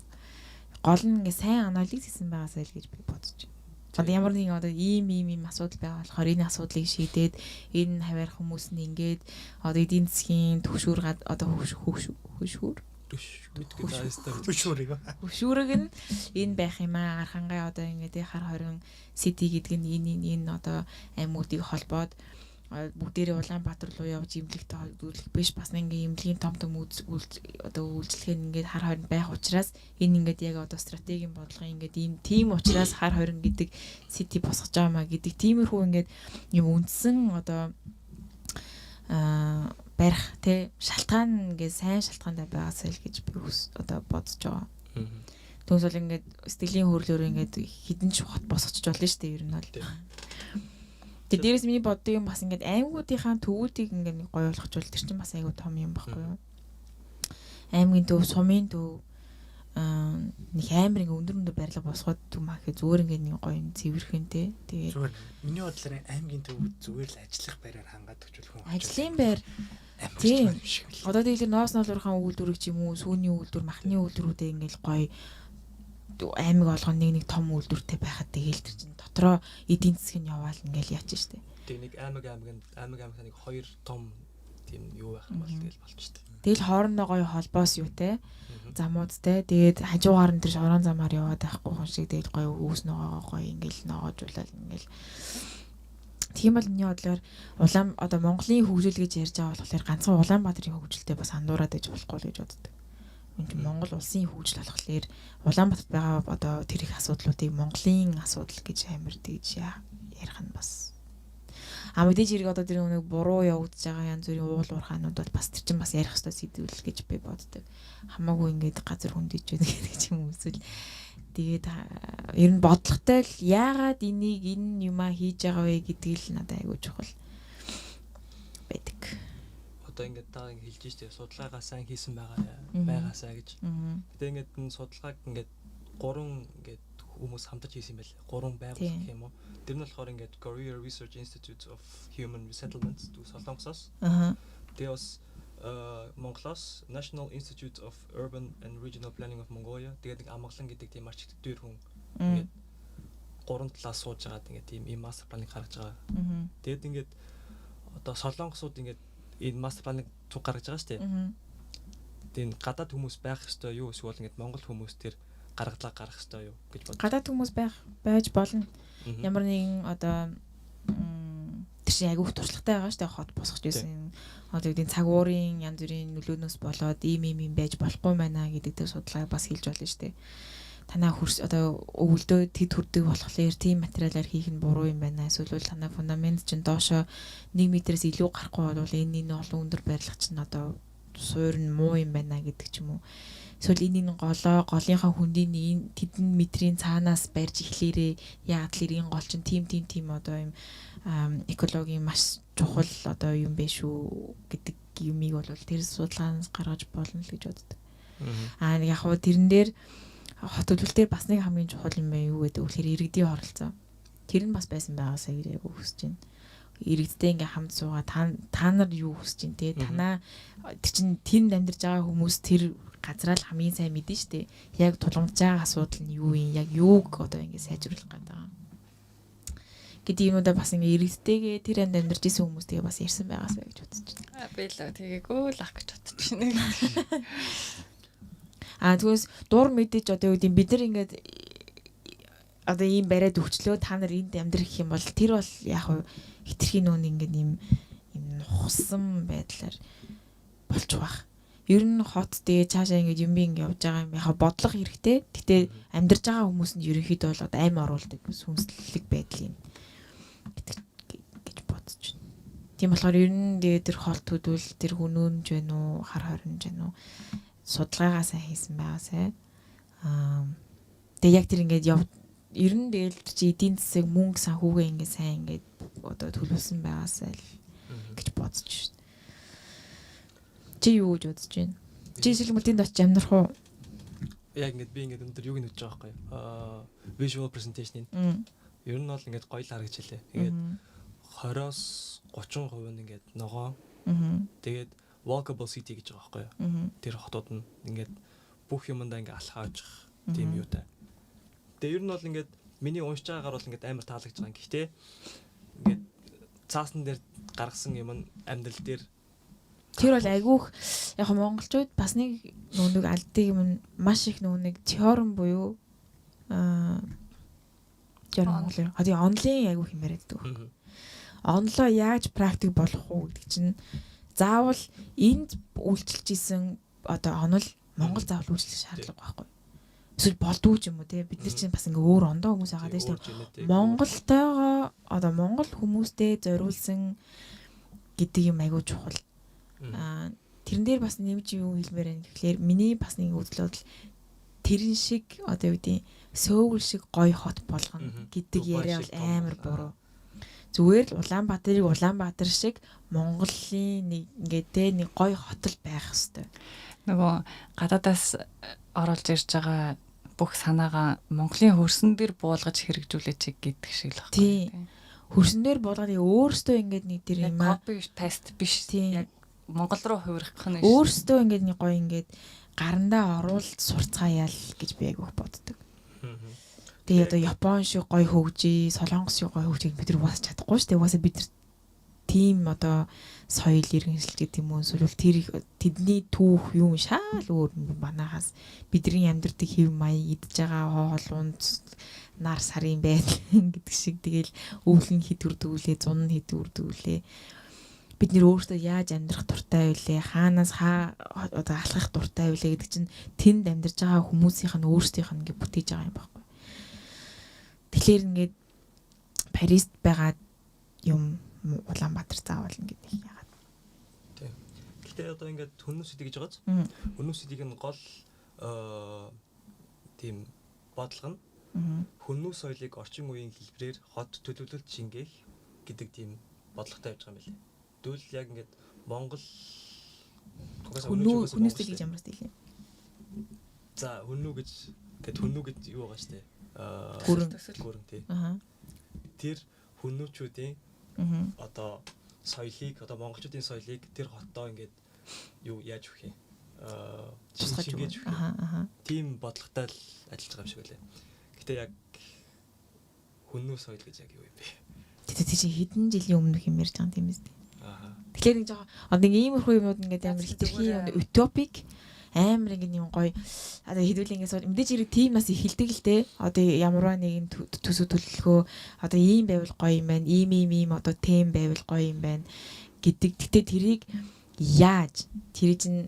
Гол нь ингээ сайн анализ хийсэн байгаасаа л гэж би бодож байна. Одоо ямар нэгэн одоо ийм асуудал байгаа болохоор энэ асуудлыг шийдээд энэ хаваар хүмүүс нь ингээд одоо эдийн засгийн төвшүүр одоо хөшүүрийг нь энэ байх юм аа гархангаа одоо ингээд хар 20 city гэдэг нь энэ одоо аймагуудыг холбоод бүгдээрээ Улаанбаатар руу явж имлэгт төлөх биш бас ингээм имлэгийн том одоо үйлчлэх нь ингээд хар 20 байх учраас энэ ингээд яг одоо стратегийн бодлогын ингээд ийм тим учраас хар 20 гэдэг city босгож байгаа маа гэдэг тиймэрхүү ингээд юм үндсэн одоо барих те шалтгаан ингээд сайн шалтгаантай байгаасаа л гэж би одоо бодож байгаа. Түүнээс бол ингээд сэтгэлийн хөрлөөр ингээд хідэн ч хот босгочих болно шүү дээ ер нь бол. Тэгээд дээрээс миний боддог юм бас ингээд аймагуудынхаа төвүүдийг ингээд нэг гоё болгочвол тэр чинь бас айгүй том юм байхгүй юу? Аймгийн төв, сумын төв нэг амар ингээд өндөр барилга босгоод юм аа гэхэд зүгээр ингээд нэг гоё юм цэвэрхэнтэй. Тэгээд зүгээр миний бодлоор аймгийн төв зүгээр л ажиллах байраар хангаад өгчвөл хүн ажлын байр тийм. Одоо тэгээд ноос ноолорхон үйлдвэрийг ч юм уу, сүүний үйлдвэр, махны үйлдвэрүүдээ ингээд гоё аймаг олгоно нэг том үйлдвэртэй байхад тэгэл тэр чинь дотроо эдийн засгийн яваал ингээл яач штэ. Тэг нэг аймаг нэг хоёр том тийм юу байх юм бол тэгэл болчих штэ. Тэгэл хоорондоо гоё холбоос юутэй замуудтай тэгээд хажуугаар нь тэр шорон замаар яваад байхгүй хүн шиг тэгэл гоё үүс ногоогоо гоё ингээл ногоожуулаад ингээл тийм бол миний бодлоор одоо Монголын хөгжил гэж ярьж байгаа болохоор ганцхан Улаанбаатарын хөгжилтэй бас андуураад иж болохгүй л гэж боддог. Монгол улсын хөгжил болохоор Улаанбаатарт байгаа одоо тэр их асуудлуудыг Монголын асуудал гэж амар тэгж ярих нь бас мэдээж хэрэг одоо тэр нэг буруу явагдаж байгаа янз бүрийн уул уурхаанууд бол бас тэр чинь бас ярих ёстой сэдвүүл гэж би боддог. Хамаагүй ингээд газар хүндэж байна гэдэг ч юм уу эсвэл тэгээд ер нь бодлоготой л яагаад энэ юмаа хийж байгаа вэ гэдгийг л надад айгуу чухал байдаг. Одоо ингээд та ингэ хэлж штэ судалгаагаа сайн хийсэн байгаасаа гэж. Гэтэ ингээд энэ судалгааг ингээд 3 ингээд хүмүүс хамтаж хийсэн юм байна. 3 байгууллага гэх юм уу. Тэр нь болохоор ингээд Korea Research Institute of Human Resettlement дүү Солонгосоос. Тэгээ бас Монголоос National Institute of Urban and Regional Planning of Mongolia тэгээд нэг амгалан гэдэг тийм архитектур хүн ингээд 3 талаас сууж байгаа ингээд тийм ийм мастер планыг гаргаж байгаа. Тэгээд ингээд одоо солонгосууд ингээд энэ мастер планыг цуг гаргаж байгаа шүү дээ. Тэгээд гадаад хүмүүс байх ёстой юу эсвэл ингээд монгол хүмүүс тэр гаргалаа гаргах ёстой юу гэж бодлоо. Гадаад хүмүүс байж болно. Ямар нэгэн одоо тэр чинь айгүйх туршлагатай байгаа шүү дээ, хот босгож байсан. Одоо үеийн цаг уурын янз бүрийн нөлөөнөөс болоод ийм байж болохгүй байна гэдэг тэр судалгаа бас хийж болно шүү дээ. Танаа одоо өвөлдөө тэд хүрдэг болохоор тийм материалаар хийх нь буруу юм байна. Эсвэл танаа фундамент чинь доошо 1 метрээс илүү гарахгүй бол энэ олон өндөр барилга чинь одоо суур нь муу юм байна гэдэг ч юм уу. Эсвэл энэ голынхаа хөндийн тэдэн метрийн цаанаас барьж эхлээрээ яагаад л энэ гол чинь тийм одоо юм экологийн маш чухал одоо юм бэ шүү гэдэг юмыг бол тэр судалгаанаас гаргаж болно л гэж боддог. Яг хөө тэрэн дээр хот төлөвлөлтөөр бас нэг хамгийн чухал юм байна юу гэдэг үгээр иргэдийн оролцоо. Тэр нь бас байсан байгаасаа гэрээ өгсөж байна. Иргэдтэй ингээ хамт суугаа та нар юу хүсэж байна те танаа тэр чин тэнд амьдарч байгаа хүмүүс тэр газраа л хамгийн сайн мэдэн штэ. Яг тулгамдж байгаа асуудал нь юу юм? Яг юуг одоо ингээ сайжруулах гэдэг юм. Гэдэг юмудаа бас ингээ иргэдтэйгээ тэр амьдарч исэн хүмүүстэйгээ бас ярьсан байгаасаа гэж бодож байна. Би л тэгээгүй л ах гэж бодож байна. Тэгээс дур мэдээж одоо юу гэдэг бид нар ингээд одоо ийм бариад өгчлөө та нар энд амьдрах юм бол тэр бол яг хитрхийн нүүн ингээд ийм нухсан байдлаар болж байх. Ер нь хот тэгээ цаашаа ингээд юм явж байгаа юм яхаа бодлого хэрэгтэй. Гэтэ амьдарч байгаа хүмүүсэнд ерөнхийдөө бол амь оруулдаг сүнслэг байдал юм гэж бодож байна. Тийм болохоор ер нь тэр холт хөдөл тэр хүнөөмж байна уу, хар хоринж байна уу судалгаагаа сайн хийсэн байгаасай. Тэгээ яг тэр ингээд ер нь тэгэл чи эдийн засаг мөнгө санхүүгээ ингээд сайн ингээд одоо төлөвлөсөн байгаасай л гэж бодож байна. Чи юу гэж бодож байна? Чи сэлмүлтэнд очиж амьдрах уу? Яг ингээд би ингээд өндөр юуг нь үзэж байгаа байхгүй. Visual presentation нь. Ер нь бол ингээд гоё л харагч хэлээ. Ингээд 20-оос 30% нь ингээд ногоо. Тэгээд walkable city гэж байгаа байхгүй. Тэр хотууд нь ингээд бүх юмдаа ингээд алхааж тийм юутай. Тэгээ ер нь бол ингээд миний уншиж байгаагаар бол ингээд амар таалагдж байгаа юм. Гэхдээ ингээд цаасан дээр гаргасан юм амьдрал дээр тэр бол айгүйх яг монголчууд бас нэг нүг алддаг юм маш их нүг теорем буюу теорем одоо онлайн айгүйх юм яриад байдаг. Онлоо яаж практик болох уу гэдэг чинь заавал энд үйлчилж исэн одоо онол Монгол заавал үйлчлэх шаардлага байхгүй. Эсвэл болдгүй ч юм уу те бид нар чинь бас ингээ өөр ондоо хүмүүс байгаа дээ шүү дээ. Монголтойгоо одоо монгол хүмүүстэй зориулсан гэдэг юм айгүй чухал. Тэрэн дээр бас нэмж юу хэлмээр байна гэхлээр миний бас нэг үзэл бодол тэрэн шиг одоо юу гэдэг сөөвл шиг гоё хот болгоно гэдэг яриа бол амар буруу. Зүгээр л Улаанбаатар шиг Монголын нэг ингээд те нэг гоё хотол байх хэвээр. Нөгөө гадаадаас оруулж ирж байгаа бүх санаагаа Монголын хөрсөн дээр буулгаж хэрэгжүүлээч гэдэг шиг л байна. Тийм. Хөрсөн дээр буулгаад өөрөөсөө ингээд нэг тэр юм copy paste биш. Яг Монгол руу хувирах нь өөрөөсөө ингээд нэг гоё ингээд гарандаа оруулж сурцгааял гэж би айгүйх боддог. Тэгээ одоо Япон шиг гоё хөгжий, Солонгос шиг гоё хөгжийг бид нар угаасч чадахгүй шүү дээ. Угаасаа бид нар тийм одоо соёл иргэншилж гэдэг юм уу эсвэл тэр тэдний түүх юм шал өөр манахаас бидний амьдрдаг хэв маяг идж байгаа хоол унд нар сарын байдал гэдэг шиг тэгэл өвлөн хід үрдүүлээ, зун хід үрдүүлээ. Бид нэр өөрсдөө яаж амьдрах дуртай байлээ, хаанаас одоо алхах дуртай байлээ гэдэг чинь тэнд амьдарч байгаа хүмүүсийнх нь өөрсдийнх нь ингээ бүтээж байгаа юм байна. Тэгэхээр ингээд Парист байгаа юм Улаанбаатар заавал ингээд их яагаад. Тийм. Гэтэ одоо ингээд Хүннү Сити гэж байгааз. Хүннү Ситиг нь гол тийм бодлого нь Хүннү соёлыг орчин үеийн хэлбэрээр хот төлөвлөлт шингээх гэдэг тийм бодлоготой явж байгаа юм билээ. Тэгвэл яг ингээд Монгол Хүннү стил гэж ямар стил юм? За Хүннү гэж юу байгаа штэ. Гүрэн тий. Тэр хүннүүчүүдийн одоо соёлыг одоо монголчуудын соёлыг тэр хотоо ингээд юу яаж өгөх юм? Тусгаж шингээж өгөх. Тийм бодлоготой л ажиллаж байгаа юм шиг үлээ. Гэтэ яг хүннүү соёл гэж яг юу юм бэ? Тэр чинь хэдэн жилийн өмнөх юм ярьж байгаа юм тийм үстэй. Тэгэхээр нэг жоо одоо нэг иймэрхүү юмуд ингээд амар хитрхи утопик амар ингээд юм гоё одоо хэдүүл ингээд мэдээж хэрэг тийм нас эхэлдэг л дээ. Одоо ямарваа нэгэн төсөв төлөлгөө одоо ийм байвал гоё юм байна. Ийм одоо тем байвал гоё юм байна гэдэг. Гэтэ тэрийг яаж тэр чинь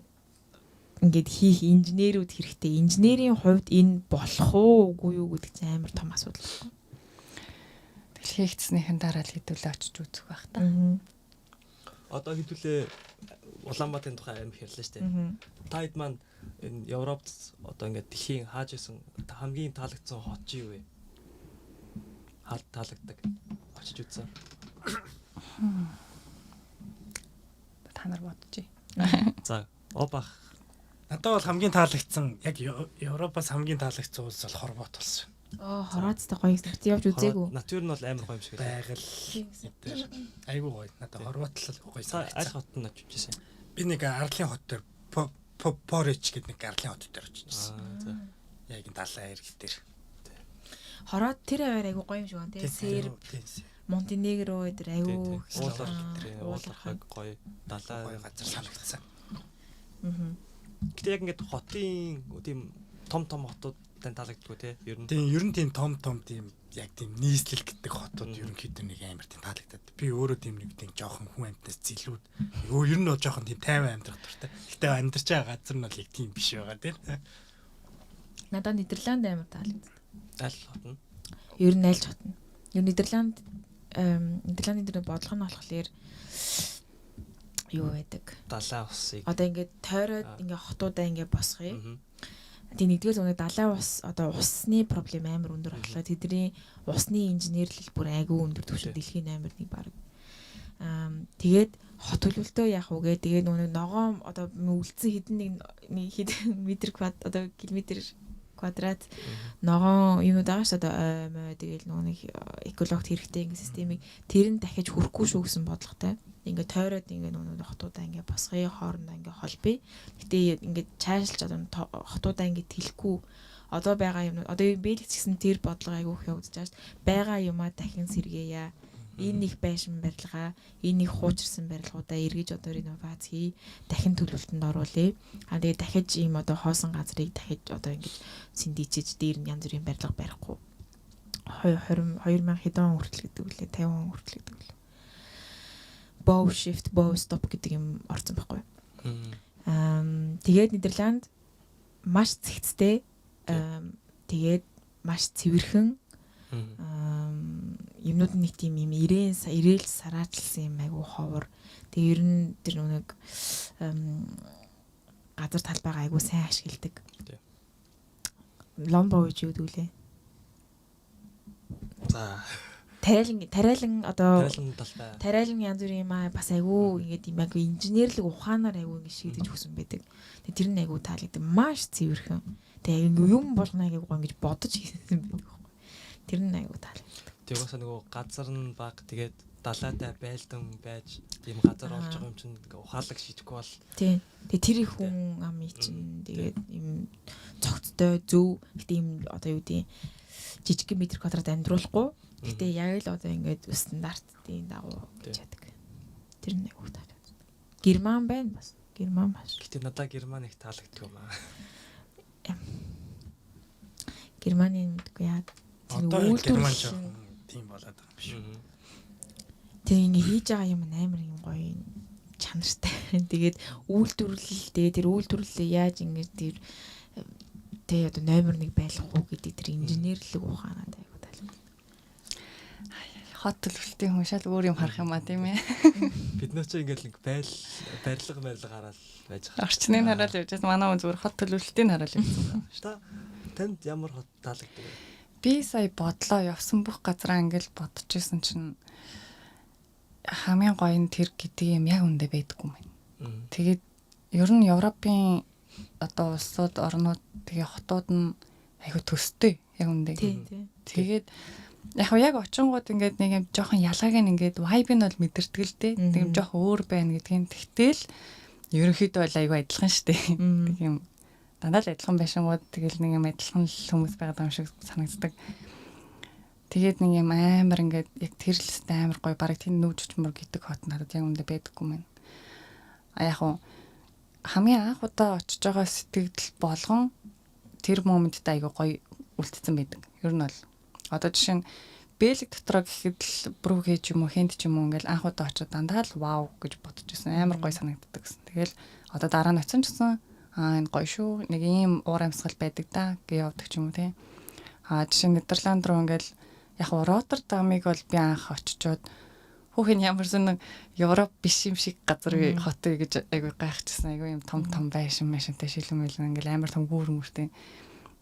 ингээд хийх инженерүүд хэрэгтэй. Инженерийн хувьд энэ болох уугүй юу гэдэг чинь амар том асуудал байна. Хийгдснийхэн дараа л хэдүүлээ очиж үзэх байх та. Одоо хэдүүлээ Улаанбаатарын тухай амар хэрлээ шүү дээ. Та хэд маань энэ Европт одоо ингээд дэлхийн хааж исэн хамгийн таалагдсан хот чи юу вэ? Хаалт таалагддаг. Очиж үзсэн. Та нар бодчих. За, обах. Надад бол хамгийн таалагдсан яг Европоос хамгийн таалагдсан улс бол Хорват улс. Хорваттай гоё юм. Явж үзээгүй. Натур нь бол амар гоё юм шиг байна. Байгаль дээр айгүй гоё. Надад Хорват л гоё Аль санагдсан. хот нь очиж ирсэн? Би нэг арлын хот дээр Порич гэдэг нэг арлын хот дээр очиж ирсэн. За. Яг энэ далайн иргэл дээр. Хорват тэр аваар айгүй гоё юм шиг байна. Тэгээ Серб, Монтенегро дээр айгүй уулархаг гоё далай гоё газар санагдсан. Гэтэ яг ингээд хотын тийм том хотууд тань таалагддгүй те. Ер нь Ер нь тийм том тийм яг тийм нийслэл гэдэг хотууд ерөнхийдөө нэг амар тийм таалагдаад. Би өөрөө тийм нэг тийм жоохон хүн амьтнаас зэлүүд. Ер нь бол жоохон тийм 50 амьдрах дуртай. Гэтэ амьдарч байгаа газар нь бол яг тийм биш байгаа тийм. надад Нидерланд амар таалагддаг. аль хот нь? Ер нь альж хотно. Ер нь Нидерландын дээр бодлого нь болохоор юу байдаг? Далайн усыг. Одоо ингээд тойроод ингээд хотуудаа ингээд босгоё. Тэгээ нэгдүгээр зөвхөн далайн ус одоо усны проблем амар өндөр болохоор тэдний усны инженерлэл бүр айгүй өндөр түвшинд дэлхийн номер 1 баг. Тэгээд хот төлөвлөлтөө яах вэ гээ тэгээд нөгөө ногоон одоо үлдсэн хэдэн метр квадрат одоо километр квадрат ногоон юмуд байгаа ш одоо тэгээд нөгөө нэг экологт хэрэгтэй ингээ системийг тэр нь дахиж хүрхгүй шүү гэсэн бодлоготой. Ингээ тойроод ингээ нөгөө хотуудаа ингээ босгоё хоорондоо ингээ холбоё. Гэтэ ингээ чаашилж одоо хотуудаа ингээ тэлэхгүй одоо байгаа юм одоо бэлэгч гэсэн тэр бодлого айгүй их явагдаж байгаа ш. Байгаа юмаа дахин сэргээе. Энэ их байшин барилгаа, энэ их хуучирсан барилгуудаа эргэж одоо реновац хий, дахин төлөвлөлтөнд оруулъя. Тэгээд дахиж ийм одоо хоосон газрыг дахиж одоо ингэж синдичиж дээр нь янз бүрийн барилга барихгүй. 2000 хэдэн он хүртэл гэдэг үлээ 50 он хүртэл гэдэг үлээ. Bow shift, bow stop гэдэг юм орсон байхгүй. Тэгээд Нидерланд маш цэгцтэй тэгээд маш цэвэрхэн юмнууд нэг тийм юм ирээл сараачлсан юм айгу ховор. Тэгээ ер нь тэр нэг газар талбайгаа айгу сайн ашигладаг. Ломбо гэж юу дүүлээ. За тариалан одоо талбай. тариалан янз бүрийн юм бас айгу ингээд юм айгу инженерлэг ухаанаар айгу ингэ шийдэж өгсөн байдаг. Тэгээ тэр нь айгу таалагддаг. Маш цэвэрхэн. Тэгээ юм болгоно айгу ингэж бодож хийсэн байдаг. Тэр нь айгу таалагддаг. Тэгээс нөгөө газар нь баг тэгээд далайтай байлдан байж ийм газар олж байгаа юм чинь ингээ ухаалаг шийдэхгүй бол тий. Тэгээ тэр их хүн ам чинь тэгээд ийм цогцтой зөв гэдэг ийм одоо юу гэдэг жижиг метр квадрат амьдруулахгүй. Гэтэ яг л одоо ингээд стандартын дагуу гэж яадаг. Тэр нэг үг таалагддаг. Герман байна бас. Герман маш. гэтээ надад Герман их таалагддаг юм аа. Германы мэдгүй яа. Одоо Герман жоохон тийм болоод байгаа юм биш үү? Тэр ингэ хийж байгаа юм амар юм гоё чанартай. Тэгээд үйлдвэрлэл тэр үйлдвэрлэлээ яаж ингэ тэр одоо номер 1 байх уу гэдэг тэр инженерлэг ухаанаад айгуу таалагддаг. Хот төлөвлөлтийн хүн шал өөр юм харах юм а тийм ээ. Бид нөө чи ингээл нэг барилга хараад байж байгаа. Орчныг хараад явж байгаа. Манай хүн зүгээр хот төлөвлөлтийг хараад явсан байна. Та танд ямар хот таалагддаг вэ? Би сая бодлоо явсан бүх газраа ингээл бодож исэн чинь хамгийн гоё нь тэр гэдэг юм яг үндэ байдаггүй юм байна. Тэгээд ер нь Европын одоо улсууд орнууд тэгээ хотууд нь айгүй төстэй яг үндэ. Тэгээд Яг очингууд ингээд нэг юм жоохон ялгааг нь ингээд vibe нь бол мэдэрдэг л дээ. Тэг юм жоохон өөр байна гэдгийг тэгтэл ерөнхийдөө бол айгүй адилхан шүү дээ. Тэг юм дандаа л адилхан байшингууд тэгэл нэг юм адилхан л хүмүүс байгаа юм шиг санагддаг. Тэгээд нэг юм амар ингээд яг тэр л өстэй амар гоё бараг тийм нүүж чмөр гэдэг хот надад яг үндэ байдаггүй мэн. Яг уу хамгийн анх удаа очиж байгаа сэтгэл болгон тэр моментд айгүй гоё үлдсэн байдаг. Ер нь бол одоо жишээ нь Бэлэг дотроо гэхэд л брүүгээ ч юм уу хэнт ч юм уу ингээл анх удаа очиод дандаа л вау гэж бодож байсан. Амар гоё санагддаг гэсэн. Тэгэл одоо дараа нь очсон ч гэсэн энэ гоё шүү. Нэг ийм уур амьсгал байдаг да гэж явдаг ч юм уу тий. Жишээ нь Нидерланд руу ингээл яг Роттердамыг бол би анх очичоод хүүхэн ямар нэг Европ биш юм шиг газар хотыг гэж айгүй гайхчихсан. Айгүй юм том байшин машинтай шилэн мэлэн ингээл амар том гүүр мөртэй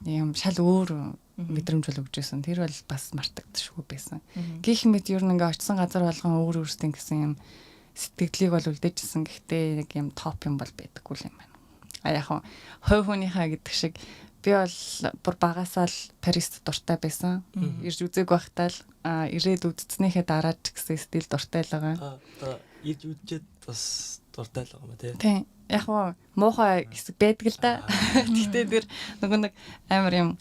юм шал өөр мэдрэмж бол өгчээсэн. Тэр бол бас мартагдчихгүй байсан. Гэх мэт ер нь ингээ очисон газар болгон өөр өөрсдийн гэсэн юм сэтгэлийг бол үлдээжсэн. Гэхдээ нэг юм топ юм бол байдаггүй юм байна. Яг хой хүнийхээ гэдэг шиг би бол бүр багасаа л Парист дуртай байсан. Ирж үзег байхдаа л ирээд үдцснийхээ дараа ч гэсэн стил дуртай л байгаа. Ирж үзчихэд бас дуртай л байгаа маа тий. Тийм. Яг муухай хэсэг байдаг л да. Гэхдээ тэр нөгөө нэг амар юм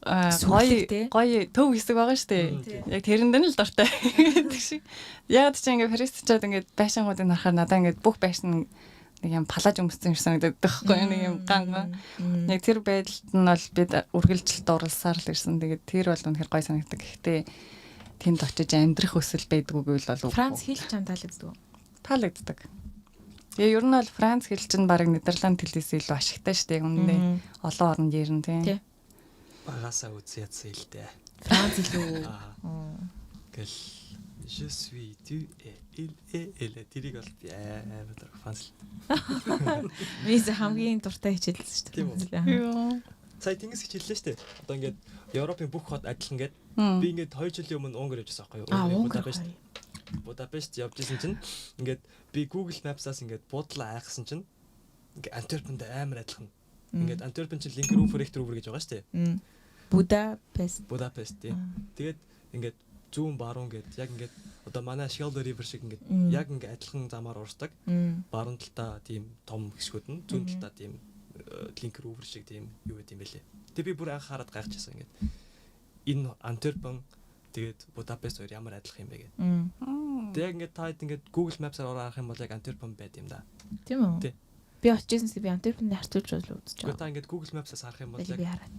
гоё төв хэсэг байгаа шүү дээ. Яг тэрэнд нь л дуртай гэдэг шиг. Яг ч ингээ Парист чад ингээ байшингуудыг харахаар надаа ингээ бүх байшин нэг юм палаж өмссөн юм санагддаг байхгүй нэг юм ганга. Яг тэр байдалд нь бол бид үргэлжлэлт оруулсаар л ирсэн. Тэгээд тэр бол үнэхээр гоё санагддаг. Гэхдээ тэнд очиж амьдрах өсөл байдгүй гэвэл бол Франц хэл ч таалагддаг. Таалагддаг. Тэгээ ер нь бол Франц хэл чинь баг Нидерланд хэлээс илүү ашигтай шүү дээ. Үнэндээ олон оронд ярина тийм. Багасаа үз ядсан хэлтэй. Франц илүү. Гэл je suis tu et il тэрийг бол амар Франц. Виз хамгийн дуртай хичээлсэн шүү дээ. Сая тэнгис хичээллээ шүү дээ. Одоо ингээд Европын бүх хот адилхан гээд би ингээд 2 жилийн өмнө Унгар явжсэн байхгүй юу? Будапешт явж исэн чинь ингээд би Google Maps-аас ингээд буудлаа айхсан чинь ингээд Антверпенд амар адилхан. Ингээд Антверпен чинь Линкрүүфер Рихтерүүфер гэж байгаа шүү дээ. Будапешт тийм. Тэгээд ингээд зүүн баруун гэд яг ингээд одоо манай Schelder River шиг ингээд яг ингээд адилхан замаар урсдаг. Баруун талдаа тийм том хэсгүүд нь зүүн талдаа тийм Линкрүүфер шиг тийм юу гэдэм бэлээ. Тэгээд би бүр анх хараад гайхчихсан ингээд энэ Антверпен тэгээд Будапешт хоёр ямар адилхан юм бэ гэдэг. Тэгээд яг ингээд та ингээд Google Maps-аар ороо харах юм бол яг Антверпен байд юм да. Тийм үү? Би очижсэнс би Антверпенд харцуулж үзэж байгаа. Та ингээд Google Maps-аас харах юм бол яг би хараад.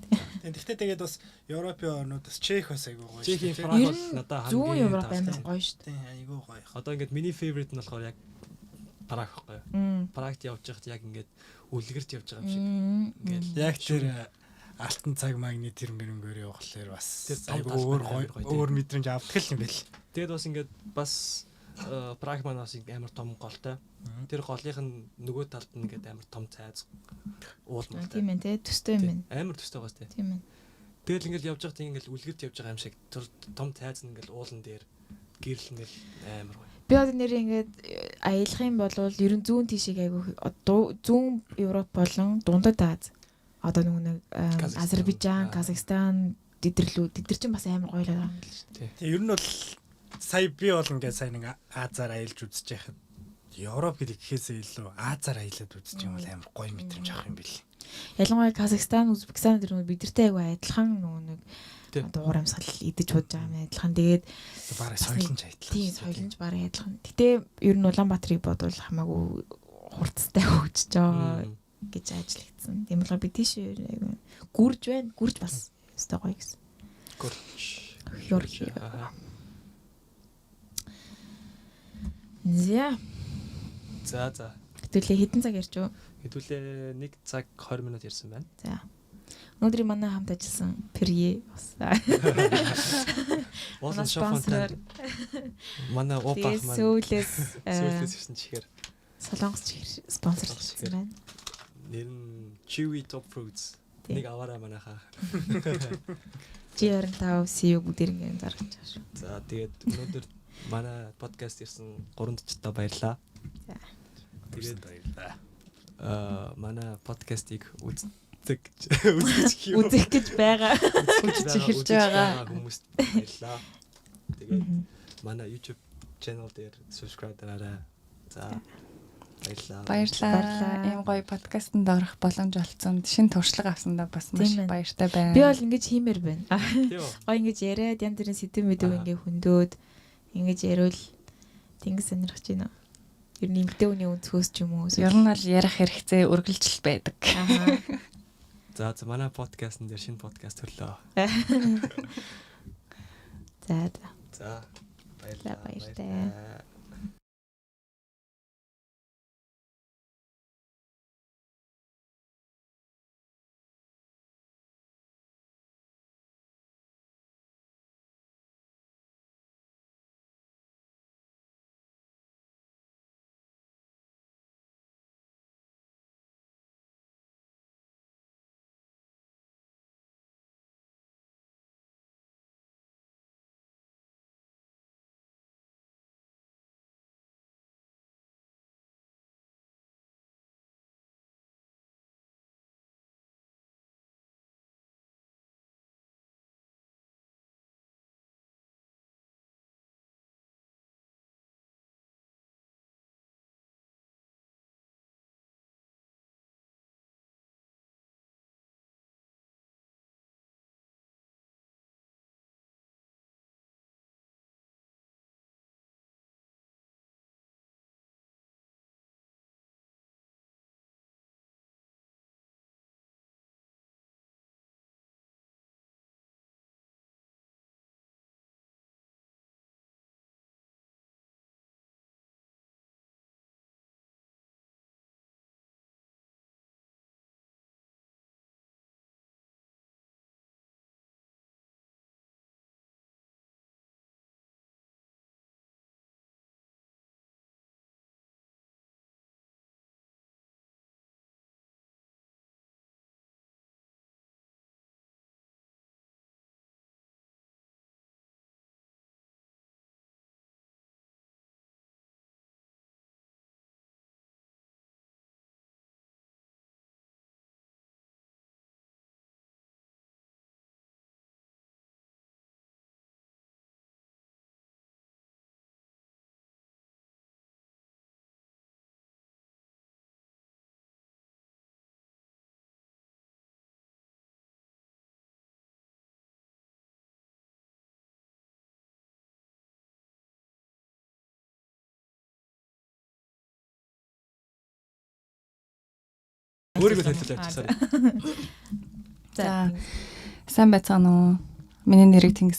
Тэгэхдээ тэгээд бас Европын орнуудаас Чех бас айгүй гоё. Чехийн Праг бол надад зүүн Европ амар гоё шүү дээ. Айгүй гоё. Одоо ингээд миний favorite нь болохоор яг Праг байхгүй юу? Прагт явж байхад яг ингээд үлгэрт явж байгаа юм шиг. Ингээд Яг тэр алтан цаг магны тэр мөрөнгөөр явахлаар бас өөр мэдрэмж авдаг юм байл. Тэгээд бас ингээд бас Праг манаас амар том голтой. Тэр голынх нь нөгөө талд нь ингээд амар том цайз уулмалтай. Тийм ээ тий төстэй юм байна. Амар төстэй байгаас тий. Тийм ээ. Тэгэл ингээд явж байхад ингээд үлгэрт явж байгаа юм шиг тэр том цайз нь ингээд уулан дээр гэрэл ингээд амар гоё. Би одоо нэр ингээд аялах юм бол ер нь зүүн тишийг айгүй зүүн Европ болон дундад Аз. Одоо нөгөө нэг Азербайджан, Казахстан тэдэр чинь бас амар гоё л байгаа юм л шүү дээ. Тэг ер нь бол сая би бол ингээд сая нэг Азаар аялж үзэж байхад Европ гэдэг гэхээсээ илүү Азаар аялаад үзэж юм бол амар гоё мэдрэмж авах юм бэл. Ялангуяа Казахстан, Узбекистан тэр нөгөө бидэртэй айгүй адилхан нөгөө нэг одоо уур амьсгал идэж бодож байгаа юм адилхан. Тэгээд бараг соёлонч адилхан. Тийм соёлонч бараг адилхан. Гэтэ ер нь Улаанбаатарыг бодвол хамаагүй хурцтай хөгжиж байгаа гэж ажиглагдсан. Тийм болохоор би тийш айгүй гүрж байна. Гүрж бас өстой гоё гэсэн. Гүрж. За. Хэдүүлээ хэдэн цаг ярьж юу? Хэдүүлээ 1 цаг 20 минут ярьсан байна. За. Өнөөдөр манай хамт ажилласан Перье бас. Олон спонсор. Манай Опах маань сүүлээс ирсэн чихээр Солонгос чихэр спонсорлсон байна. Нэр нь Chewy Top Fruits. Нэг аваарай манайхаа. G25 CEO бүгд ингэ заргаж байгаа шүү. За тэгээд өнөөдөр манай подкаст ирсэн 3 дочтой баярлаа. За. Тэгээд баярлаа. Манай подкастыг үзэх гэж байгаа. эхэлж байгаа. Хүмүүст баярлаа. Тэгээд манай YouTube channel дээр subscribe дараарай. За баярлаа. Ийм гоё подкастт орох боломж олцсонд шинэ туршлага авсандаа бас маш Тийм байна. баяртай байна. Би бол ингэж хиймээр байна. Тийм. Гоё ингэж яриад янз бүрийн сэдв мэдв ингээ хөндөөд ингэж яриул тэнгис сонирхож байна. Ер нь эмгтэй хүний өнцгөөс ч юм уу. Ер нь бол ярих хэрэгцээ үргэлжлэл байдаг. За манай подкастн дээр шинэ подкаст төрлөө. За. Баярлалаа. Өөрийгөө танилцуулж авчихсан. За. Сайн байцгаана уу? Миний нэрийг Тэнгис